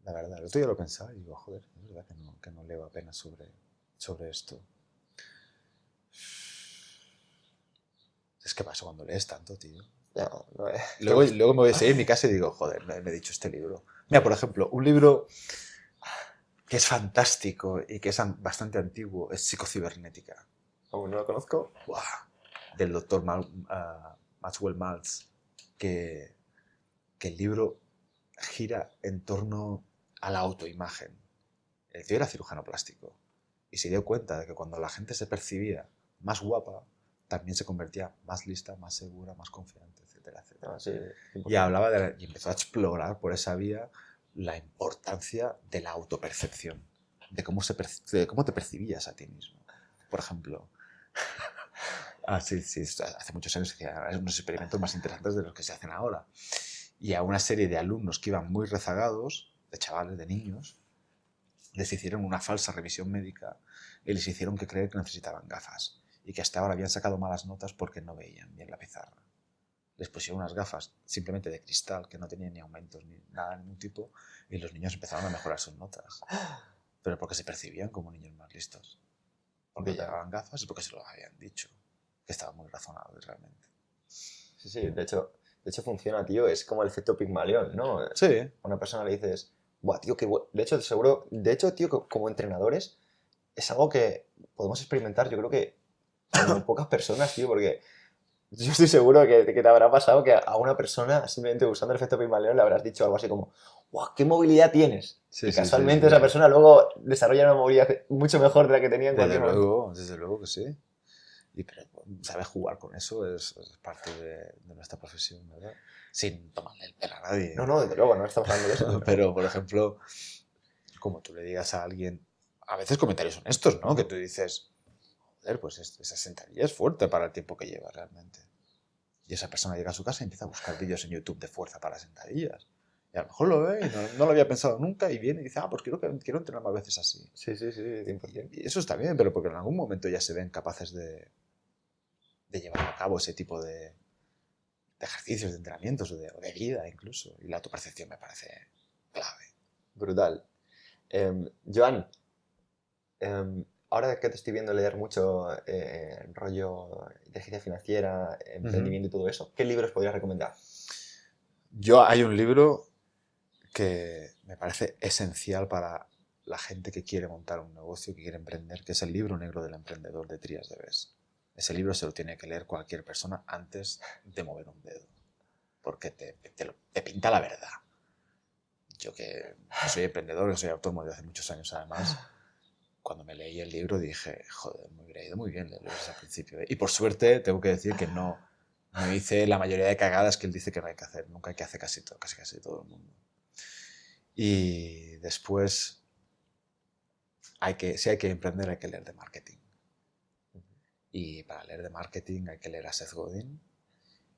La verdad, el otro día lo pensaba y digo, joder, es verdad que no leo apenas sobre esto. Es que pasa cuando lees tanto, tío. No, Luego me voy a seguir en mi casa y digo, joder, me he dicho este libro. Mira, por ejemplo, un libro que es fantástico y que es bastante antiguo es Psicocibernética. Aún no lo conozco. ¡Buah! Del doctor Maxwell Maltz, que el libro gira en torno a la autoimagen. El tío era cirujano plástico y se dio cuenta de que cuando la gente se percibía más guapa, también se convertía más lista, más segura, más confiante, etcétera, etcétera. Sí, Y hablaba y empezó a explorar por esa vía la importancia de la autopercepción, de cómo te percibías a ti mismo. Por ejemplo, hace muchos años se hacían unos experimentos más interesantes de los que se hacen ahora. Y a una serie de alumnos que iban muy rezagados, de chavales, de niños, les hicieron una falsa revisión médica y les hicieron creer que necesitaban gafas y que hasta ahora habían sacado malas notas porque no veían bien la pizarra. Les pusieron unas gafas simplemente de cristal que no tenían ni aumentos ni nada de ningún tipo y los niños empezaron a mejorar sus notas. Pero porque se percibían como niños más listos. Porque llevaban gafas y porque se lo habían dicho. Que estaba muy razonable realmente. Sí, de hecho funciona, tío. Es como el efecto Pigmalión, ¿no? Sí. A una persona le dices, buah, tío, qué bueno. De hecho, tío, como entrenadores, es algo que podemos experimentar, yo creo que con pocas personas, tío, porque yo estoy seguro que te habrá pasado que a una persona, simplemente usando el efecto Pigmalión, le habrás dicho algo así como, ¡guau, qué movilidad tienes! Sí, y sí, casualmente sí. esa persona luego desarrolla una movilidad mucho mejor de la que tenía en cualquier momento. Desde luego que sí. Pero saber jugar con eso es parte de nuestra profesión, ¿verdad? Sin tomarle el pelo a nadie. No, desde luego, no estamos hablando de eso. Pero, por ejemplo, como tú le digas a alguien, a veces comentarios honestos, ¿no? Que tú dices, joder, pues esa sentadilla es fuerte para el tiempo que lleva realmente. Y esa persona llega a su casa y empieza a buscar vídeos en YouTube de fuerza para sentadillas. Y a lo mejor lo ve y no lo había pensado nunca y viene y dice, pues quiero entrenar más veces así. Sí, 100%. Y eso está bien, pero porque en algún momento ya se ven capaces de llevar a cabo ese tipo de ejercicios, de entrenamientos o de vida incluso. Y la autopercepción me parece clave. Brutal. Joan, ahora que te estoy viendo leer mucho rollo inteligencia financiera, emprendimiento y todo eso, ¿qué libros podrías recomendar? Hay un libro que me parece esencial para la gente que quiere montar un negocio, que quiere emprender, que es el libro negro del emprendedor de Trias de Bes. Ese libro se lo tiene que leer cualquier persona antes de mover un dedo, porque te pinta la verdad. Yo que soy emprendedor, que soy autónomo desde hace muchos años además, cuando me leí el libro dije, joder, me hubiera ido muy bien leerlo desde el principio. Y por suerte tengo que decir que no hice la mayoría de cagadas que él dice que no hay que hacer. Nunca hay que hacer casi todo el mundo. Y después, si hay que emprender, hay que leer de marketing. Y para leer de marketing hay que leer a Seth Godin.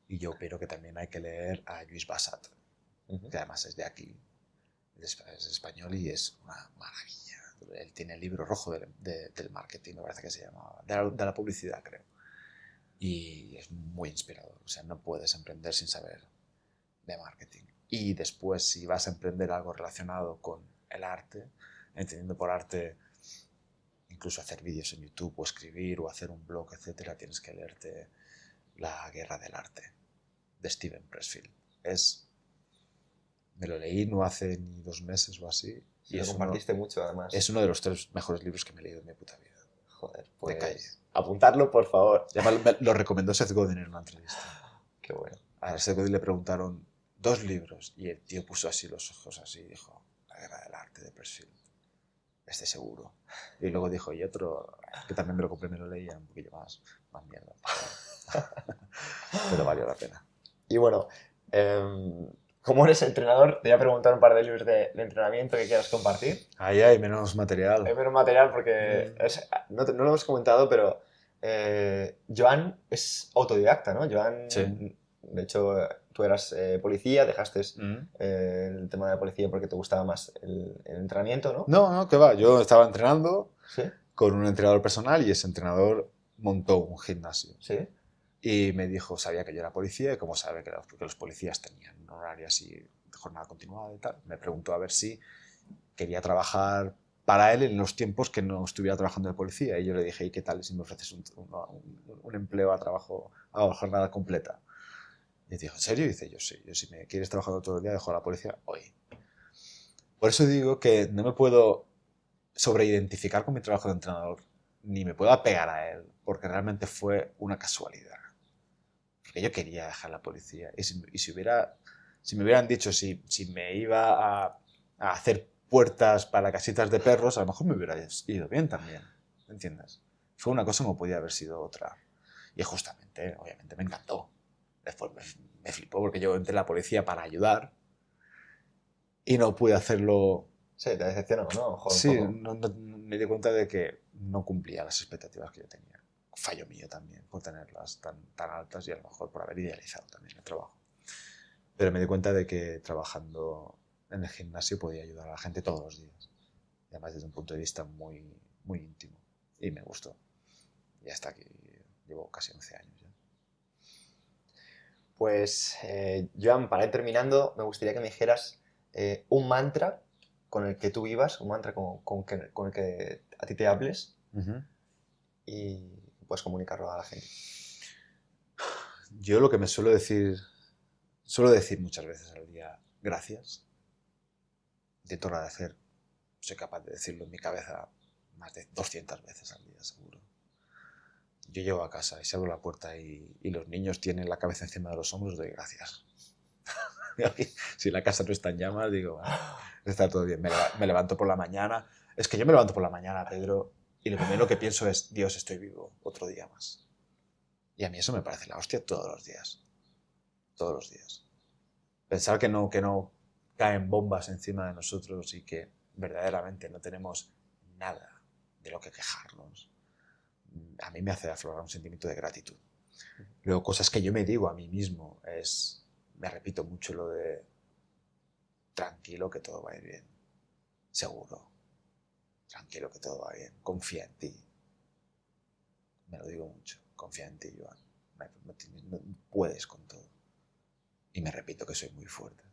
Y yo opino que también hay que leer a Lluís Bassat, que además es de aquí, es español y es una maravilla. Él tiene el libro rojo del marketing, me parece que se llama, de la publicidad, creo. Y es muy inspirador. O sea, no puedes emprender sin saber de marketing. Y después, si vas a emprender algo relacionado con el arte, entendiendo por arte incluso hacer vídeos en YouTube o escribir o hacer un blog, etcétera, tienes que leerte La guerra del arte de Steven Pressfield. Me lo leí no hace ni 2 meses o así. Y lo compartiste mucho, además. Es uno de los 3 mejores libros que me he leído en mi puta vida. Joder, De pues calle. apuntarlo, por favor. Lo recomendó Seth Godin en una entrevista. Qué bueno. A Seth Godin le preguntaron 2 libros y el tío puso así los ojos así y dijo, La guerra del arte de Pressfield. Este seguro. Y luego dijo, y otro, que también me lo compré, me lo leía un poquillo más mierda. Pero valió la pena. Y bueno, como eres entrenador, te voy a preguntar un par de libros de entrenamiento que quieras compartir. Ahí hay menos material. Hay menos material porque no lo hemos comentado, pero Joan es autodidacta, ¿no? Joan, Sí. De hecho, tú eras policía, dejaste el tema de la policía porque te gustaba más el entrenamiento, ¿no? No, que va. Yo estaba entrenando Sí, con un entrenador personal y ese entrenador montó un gimnasio. sí. Y me dijo, sabía que yo era policía y como sabe que los policías tenían un horario así de jornada continuada y tal, me preguntó a ver si quería trabajar para él en los tiempos que no estuviera trabajando de policía. Y yo le dije, ¿y qué tal si me ofreces un empleo a jornada completa? Y dijo, ¿en serio? Y dice, yo sí, si me quieres trabajando todo el día, dejo la policía hoy. Por eso digo que no me puedo sobreidentificar con mi trabajo de entrenador, ni me puedo apegar a él, porque realmente fue una casualidad. Porque yo quería dejar la policía. Y si me hubieran dicho si me iba a hacer puertas para casitas de perros, a lo mejor me hubiera ido bien también. ¿Entiendes? Fue una cosa como podía haber sido otra. Y justamente, obviamente, me encantó. Después me flipó porque yo entré en la policía para ayudar y no pude hacerlo. Sí, te decepcionó, ¿no? Joder, Sí, un poco. me di cuenta de que no cumplía las expectativas que yo tenía. Fallo mío también por tenerlas tan altas y a lo mejor por haber idealizado también el trabajo. Pero me di cuenta de que trabajando en el gimnasio podía ayudar a la gente todos los días. Y además desde un punto de vista muy, muy íntimo. Y me gustó. Y hasta aquí llevo casi 11 años ya. Pues, Joan, para ir terminando, me gustaría que me dijeras un mantra con el que tú vivas, un mantra con el que a ti te hables y puedes comunicarlo a la gente. Yo lo que me suelo decir muchas veces al día, gracias. Intento agradecer, soy capaz de decirlo en mi cabeza más de 200 veces al día, seguro. Yo llego a casa y se abre la puerta y los niños tienen la cabeza encima de los hombros, doy gracias. Si la casa no está en llamas, digo, bueno, está todo bien. Me levanto por la mañana. Es que yo me levanto por la mañana, Pedro, y lo primero que pienso es, Dios, estoy vivo, otro día más. Y a mí eso me parece la hostia todos los días. Todos los días. Pensar que no caen bombas encima de nosotros y que verdaderamente no tenemos nada de lo que quejarnos, a mí me hace aflorar un sentimiento de gratitud. Luego, cosas que yo me digo a mí mismo me repito mucho lo de tranquilo que todo va a ir bien, seguro, tranquilo que todo va bien, confía en ti. Me lo digo mucho, confía en ti, Joan, no puedes con todo. Y me repito que soy muy fuerte.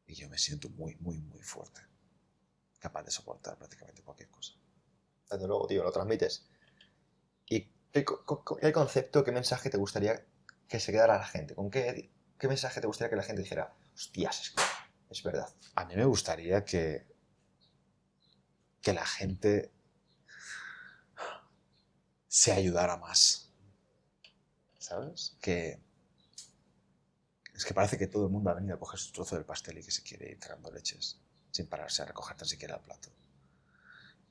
Y yo me siento muy, muy, muy fuerte, capaz de soportar prácticamente cualquier cosa. Desde luego, tío, lo transmites. ¿Y qué concepto, qué mensaje te gustaría que se quedara la gente? ¿Con qué mensaje te gustaría que la gente dijera, hostias, Es verdad. A mí me gustaría que la gente se ayudara más, ¿sabes? Es que parece que todo el mundo ha venido a coger su trozo del pastel y que se quiere ir tragando leches sin pararse a recoger tan siquiera el plato.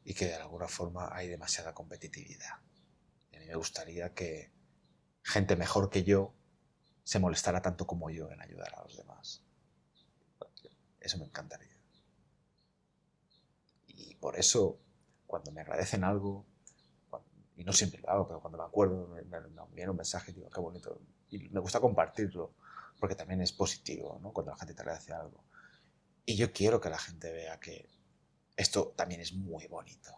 Y que de alguna forma hay demasiada competitividad. Y a mí me gustaría que gente mejor que yo se molestara tanto como yo en ayudar a los demás. Eso me encantaría. Y por eso, cuando me agradecen algo, y no siempre lo hago, pero cuando me acuerdo, me envían un mensaje y digo, qué bonito. Y me gusta compartirlo, porque también es positivo, ¿no? Cuando la gente te agradece algo. Y yo quiero que la gente vea que esto también es muy bonito.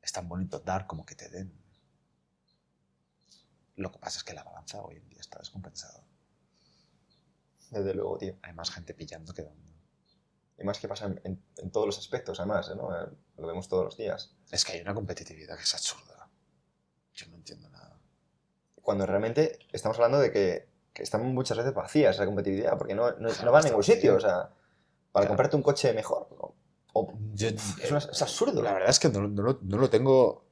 Es tan bonito dar como que te den. Lo que pasa es que la balanza hoy en día está descompensada. Desde luego, tío. Hay más gente pillando que dando. Y más que pasa en todos los aspectos, además, ¿no? Lo vemos todos los días. Es que hay una competitividad que es absurda. Yo no entiendo nada. Cuando realmente estamos hablando de que están muchas veces vacías esa competitividad, porque no va a ningún sitio. O sea, para comprarte un coche mejor. Es absurdo. La verdad es que no lo tengo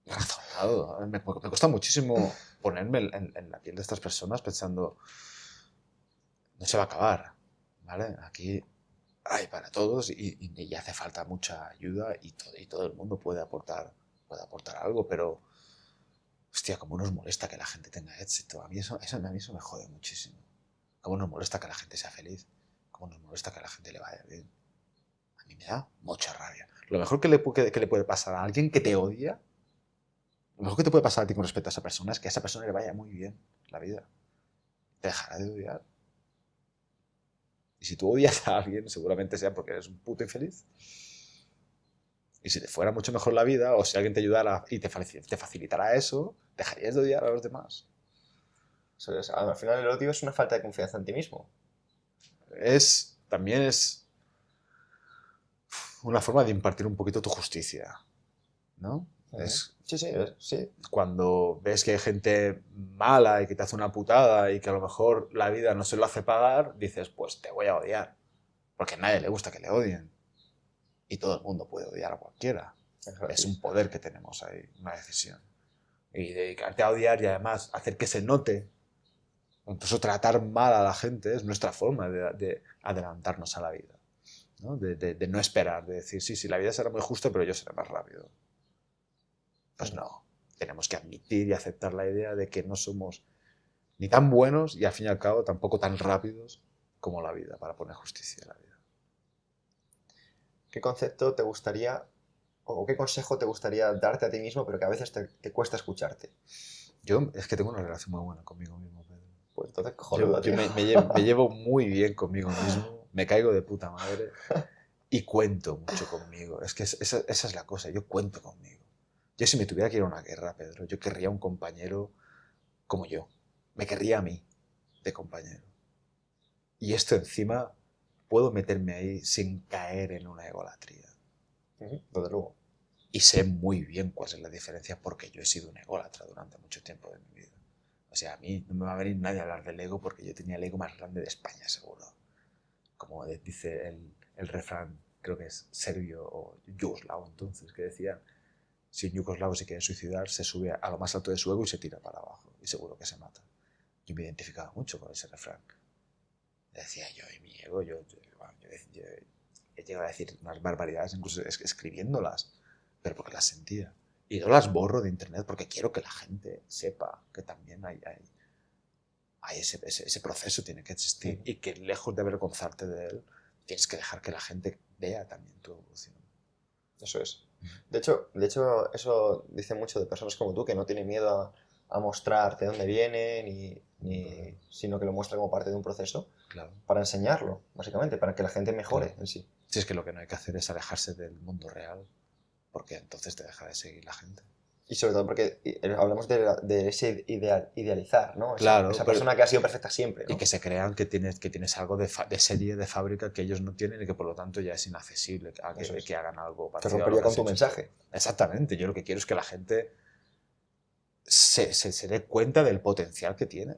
razonado. Me cuesta muchísimo ponerme en la piel de estas personas pensando, no se va a acabar, ¿vale? Aquí hay para todos y hace falta mucha ayuda y todo el mundo puede aportar algo, pero hostia, cómo nos molesta que la gente tenga éxito. A mí eso me jode muchísimo. Cómo nos molesta que la gente sea feliz. Cómo nos molesta que a la gente le vaya bien. A mí me da mucha rabia. Lo mejor que le puede pasar a alguien que te odia, lo mejor que te puede pasar a ti con respecto a esa persona es que a esa persona le vaya muy bien la vida. Te dejará de odiar. Y si tú odias a alguien, seguramente sea porque eres un puto infeliz. Y si te fuera mucho mejor la vida, o si alguien te ayudara y te facilitara eso, dejarías de odiar a los demás. Al final el odio es una falta de confianza en ti mismo. También es una forma de impartir un poquito tu justicia, ¿no? Sí. Cuando ves que hay gente mala y que te hace una putada y que a lo mejor la vida no se lo hace pagar, dices, pues te voy a odiar. Porque a nadie le gusta que le odien. Y todo el mundo puede odiar a cualquiera. Es un poder que tenemos ahí, una decisión. Y dedicarte a odiar y además hacer que se note, incluso tratar mal a la gente, es nuestra forma de adelantarnos a la vida, ¿no? De no esperar, de decir, sí, la vida será muy justa, pero yo seré más rápido. Pues no, tenemos que admitir y aceptar la idea de que no somos ni tan buenos y al fin y al cabo tampoco tan rápidos como la vida para poner justicia en la vida. ¿Qué concepto te gustaría o qué consejo te gustaría darte a ti mismo, pero que a veces te cuesta escucharte? Yo es que tengo una relación muy buena conmigo mismo, Pedro. Pues entonces, cojonudo, yo me llevo muy bien conmigo mismo, me caigo de puta madre y cuento mucho conmigo. Es que esa es la cosa, yo cuento conmigo. Yo si me tuviera que ir a una guerra, Pedro, yo querría un compañero como yo. Me querría a mí de compañero. Y esto encima puedo meterme ahí sin caer en una egolatría. Desde luego. Y sé muy bien cuál es la diferencia porque yo he sido un ególatra durante mucho tiempo de mi vida. O sea, a mí no me va a venir nadie a hablar del ego porque yo tenía el ego más grande de España, seguro. Como dice el refrán, creo que es serbio o yugoslavo entonces, que decía, si un yugoslavo se quiere suicidar, se sube a lo más alto de su ego y se tira para abajo. Y seguro que se mata. Yo me identificaba mucho con ese refrán. Decía yo, y mi ego, yo he llegado a decir unas barbaridades, incluso escribiéndolas, pero porque las sentía. Y no las borro de internet porque quiero que la gente sepa que también hay ese proceso tiene que existir y que lejos de avergonzarte de él, tienes que dejar que la gente vea también tu evolución. Eso es. De hecho, eso dice mucho de personas como tú que no tienen miedo a mostrar de dónde vienen, sino que lo muestran como parte de un proceso, claro, para enseñarlo, básicamente, para que la gente mejore, claro, en sí. Si es que lo que no hay que hacer es alejarse del mundo real, porque entonces te deja de seguir la gente. Y sobre todo porque hablamos de ese idealizar, ¿no? Claro, esa persona que ha sido perfecta siempre, ¿no? Y que se crean que tienes algo de serie, de fábrica que ellos no tienen y que por lo tanto ya es inaccesible a que hagan algo Te parecido. rompería con tu mensaje. Exactamente, yo lo que quiero es que la gente se dé cuenta del potencial que tiene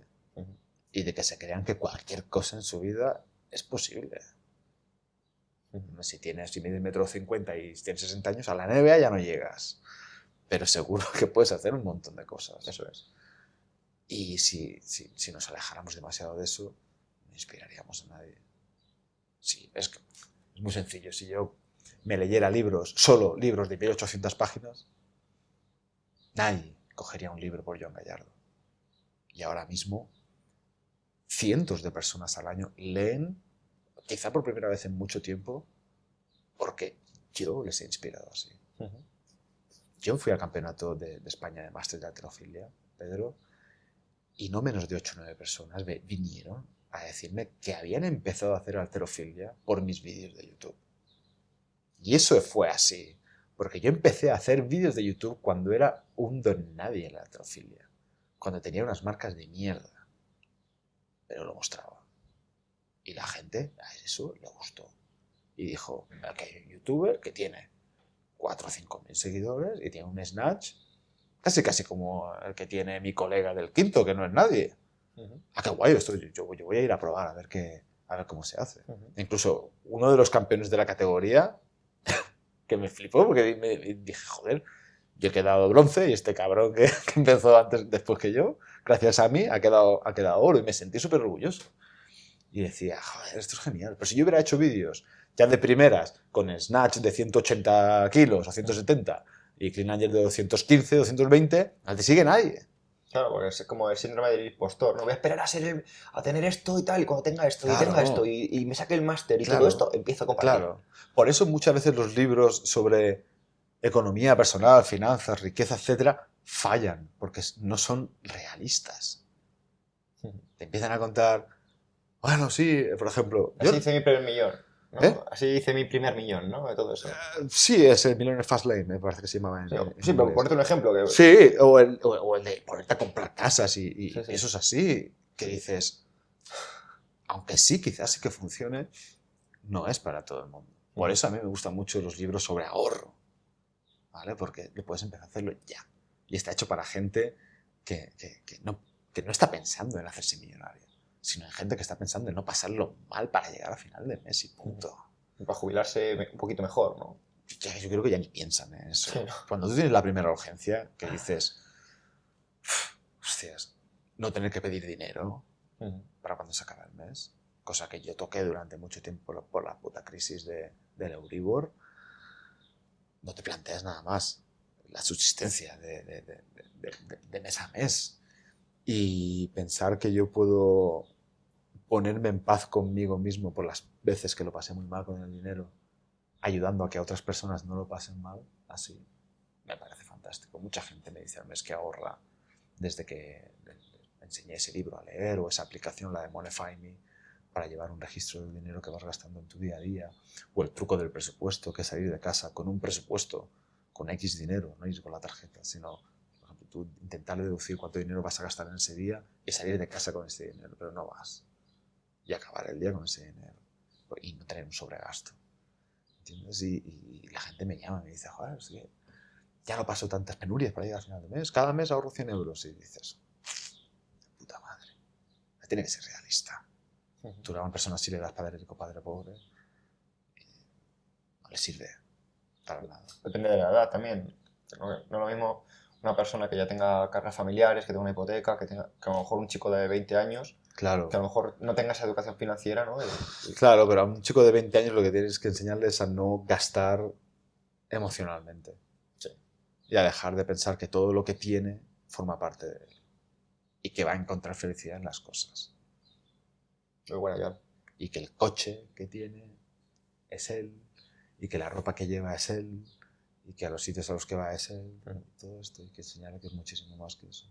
y de que se crean que cualquier cosa en su vida es posible. Si mides 1,50 m y tienes 60 años, a la NBA ya no llegas. Pero seguro que puedes hacer un montón de cosas. Eso es. Y si nos alejáramos demasiado de eso, no inspiraríamos a nadie. Sí, es muy sencillo. Si yo me leyera solo libros de 1800 páginas, nadie cogería un libro por Joan Gallardo. Y ahora mismo, cientos de personas al año leen, quizá por primera vez en mucho tiempo, porque yo les he inspirado así. Yo fui al campeonato de España de máster de halterofilia, Pedro, y no menos de 8 o 9 personas vinieron a decirme que habían empezado a hacer halterofilia por mis vídeos de YouTube. Y eso fue así, porque yo empecé a hacer vídeos de YouTube cuando era un don nadie en la halterofilia, cuando tenía unas marcas de mierda, pero lo mostraba. Y la gente a eso le gustó. Y dijo, aquí hay un youtuber que tiene 4 o 5 mil seguidores y tiene un snatch casi como el que tiene mi colega del quinto, que no es nadie. Qué guay esto, yo voy a ir a probar a ver cómo se hace. Incluso uno de los campeones de la categoría, que me flipó, porque me dije, joder, yo he quedado bronce y este cabrón que empezó después que yo, gracias a mí, ha quedado oro, y me sentí súper orgulloso. Y decía, joder, esto es genial. Pero si yo hubiera hecho vídeos ya de primeras con snatch de 180 kilos o 170 y clean and jerk de 215, 220, no te sigue nadie. Claro, porque es como el síndrome del impostor, ¿no? Voy a esperar a tener esto y tal, y cuando tenga esto, Claro. y tenga esto, y me saque el máster y Claro. todo esto, empiezo a compartir. Claro. Por eso muchas veces los libros sobre economía personal, finanzas, riqueza, etcétera, fallan, porque no son realistas. Te empiezan a contar, bueno, sí, por ejemplo... Así hice mi primer millón, ¿no? ¿Eh? Así hice mi primer millón, ¿no? De todo eso. Sí, es el Millionaire Fastlane, me parece que se llamaba en Sí, inglés. pero ponerte un ejemplo. Que... Sí, o el de ponerte a comprar casas y Sí. eso es así, que dices, aunque sí, quizás sí que funcione, no es para todo el mundo. Por eso a mí me gustan mucho los libros sobre ahorro, ¿vale? Porque lo puedes empezar a hacerlo ya. Y está hecho para gente que no está pensando en hacerse millonario, sino en gente que está pensando en no pasarlo mal para llegar a final de mes y punto. Para jubilarse un poquito mejor, ¿no? Yo creo que ya ni piensan en eso. Sí, ¿no? Cuando tú tienes la primera urgencia, que dices, hostias, no tener que pedir dinero para cuando se acaba el mes, cosa que yo toqué durante mucho tiempo por la puta crisis del Euribor, no te planteas nada más la subsistencia de mes a mes. Y pensar que yo puedo ponerme en paz conmigo mismo por las veces que lo pasé muy mal con el dinero, ayudando a que otras personas no lo pasen mal, así, me parece fantástico. Mucha gente me dice al mes que ahorra desde que enseñé ese libro a leer, o esa aplicación, la de Monify Me, para llevar un registro del dinero que vas gastando en tu día a día, o el truco del presupuesto, que es salir de casa con un presupuesto, con X dinero, no ir con la tarjeta, sino, por ejemplo, tú intentar deducir cuánto dinero vas a gastar en ese día y salir de casa con ese dinero, pero no vas. Y acabar el día con ese dinero. Y no tener un sobregasto. ¿Entiendes? Y la gente me llama y me dice, joder, es que ya no paso tantas penurias para llegar al final de mes. Cada mes ahorro 100 euros. Y dices, puta madre. Tiene que ser realista. Tú a una persona si le das padre rico, padre pobre, no le sirve para nada. Depende de la edad también. No es lo mismo una persona que ya tenga cargas familiares, que tenga una hipoteca, que a lo mejor un chico de 20 años, Claro. que a lo mejor no tenga esa educación financiera, ¿no? Claro, pero a un chico de 20 años lo que tienes que enseñarle es a no gastar emocionalmente. Sí. Y a dejar de pensar que todo lo que tiene forma parte de él. Y que va a encontrar felicidad en las cosas. Muy bueno, ya. Y que el coche que tiene es él. Y que la ropa que lleva es él. Y que a los sitios a los que va es él. Todo esto hay que enseñarle que es muchísimo más que eso.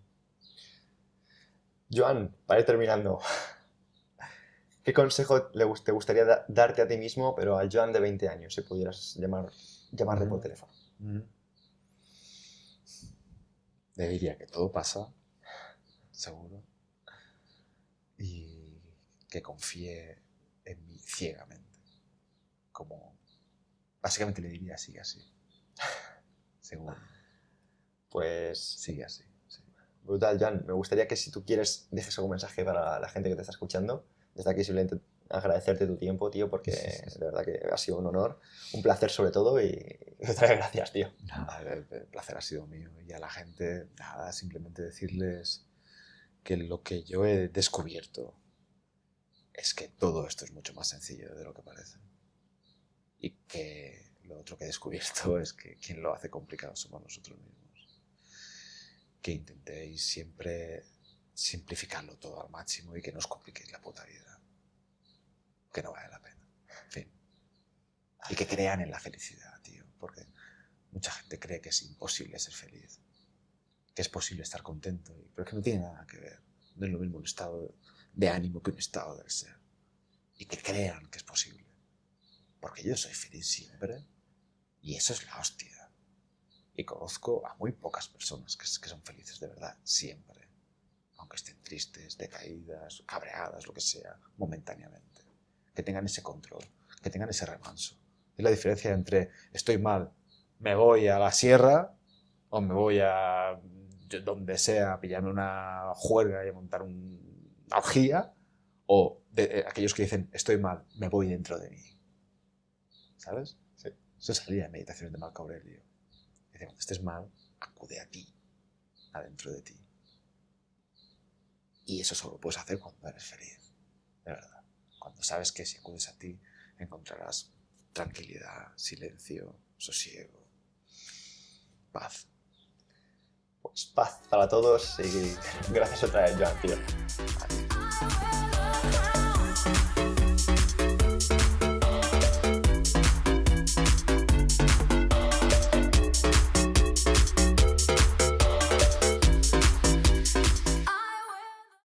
Joan, para ir terminando, ¿qué consejo te gustaría darte a ti mismo, pero al Joan de 20 años, si pudieras llamarle por teléfono? Le diría que todo pasa, seguro, y que confíe en mí ciegamente. Como, básicamente le diría sigue así. Seguro. Pues Sigue así. Sí. brutal, Joan. Me gustaría que si tú quieres dejes algún mensaje para la gente que te está escuchando. Desde aquí simplemente agradecerte tu tiempo, tío, porque de verdad que ha sido un honor, un placer sobre todo y otra vez gracias, tío. Nada, el placer ha sido mío. Y a la gente, nada, simplemente decirles que lo que yo he descubierto es que todo esto es mucho más sencillo de lo que parece. Y que lo otro que he descubierto es que quien lo hace complicado somos nosotros mismos. Que intentéis siempre simplificarlo todo al máximo y que no os compliquéis la puta vida. Que no vale la pena. En fin. Y que crean en la felicidad, tío. Porque mucha gente cree que es imposible ser feliz. Que es posible estar contento. Pero es que no tiene nada que ver. No es lo mismo un estado de ánimo que un estado del ser. Y que crean que es posible. Porque yo soy feliz siempre. Y eso es la hostia. Y conozco a muy pocas personas que son felices de verdad, siempre. Aunque estén tristes, decaídas, cabreadas, lo que sea, momentáneamente. Que tengan ese control, que tengan ese remanso. Es la diferencia entre estoy mal, me voy a la sierra o me voy a donde sea a pillarme una juerga y a montar una orgía, o de aquellos que dicen estoy mal, me voy dentro de mí. ¿Sabes? Sí. Eso salía de Meditaciones de Marco Aurelio. Dice, cuando estés mal, acude a ti, adentro de ti. Y eso solo lo puedes hacer cuando eres feliz, de verdad. Cuando sabes que si acudes a ti encontrarás tranquilidad, silencio, sosiego, paz. Pues paz para todos y gracias otra vez, Joan, tío. Vale.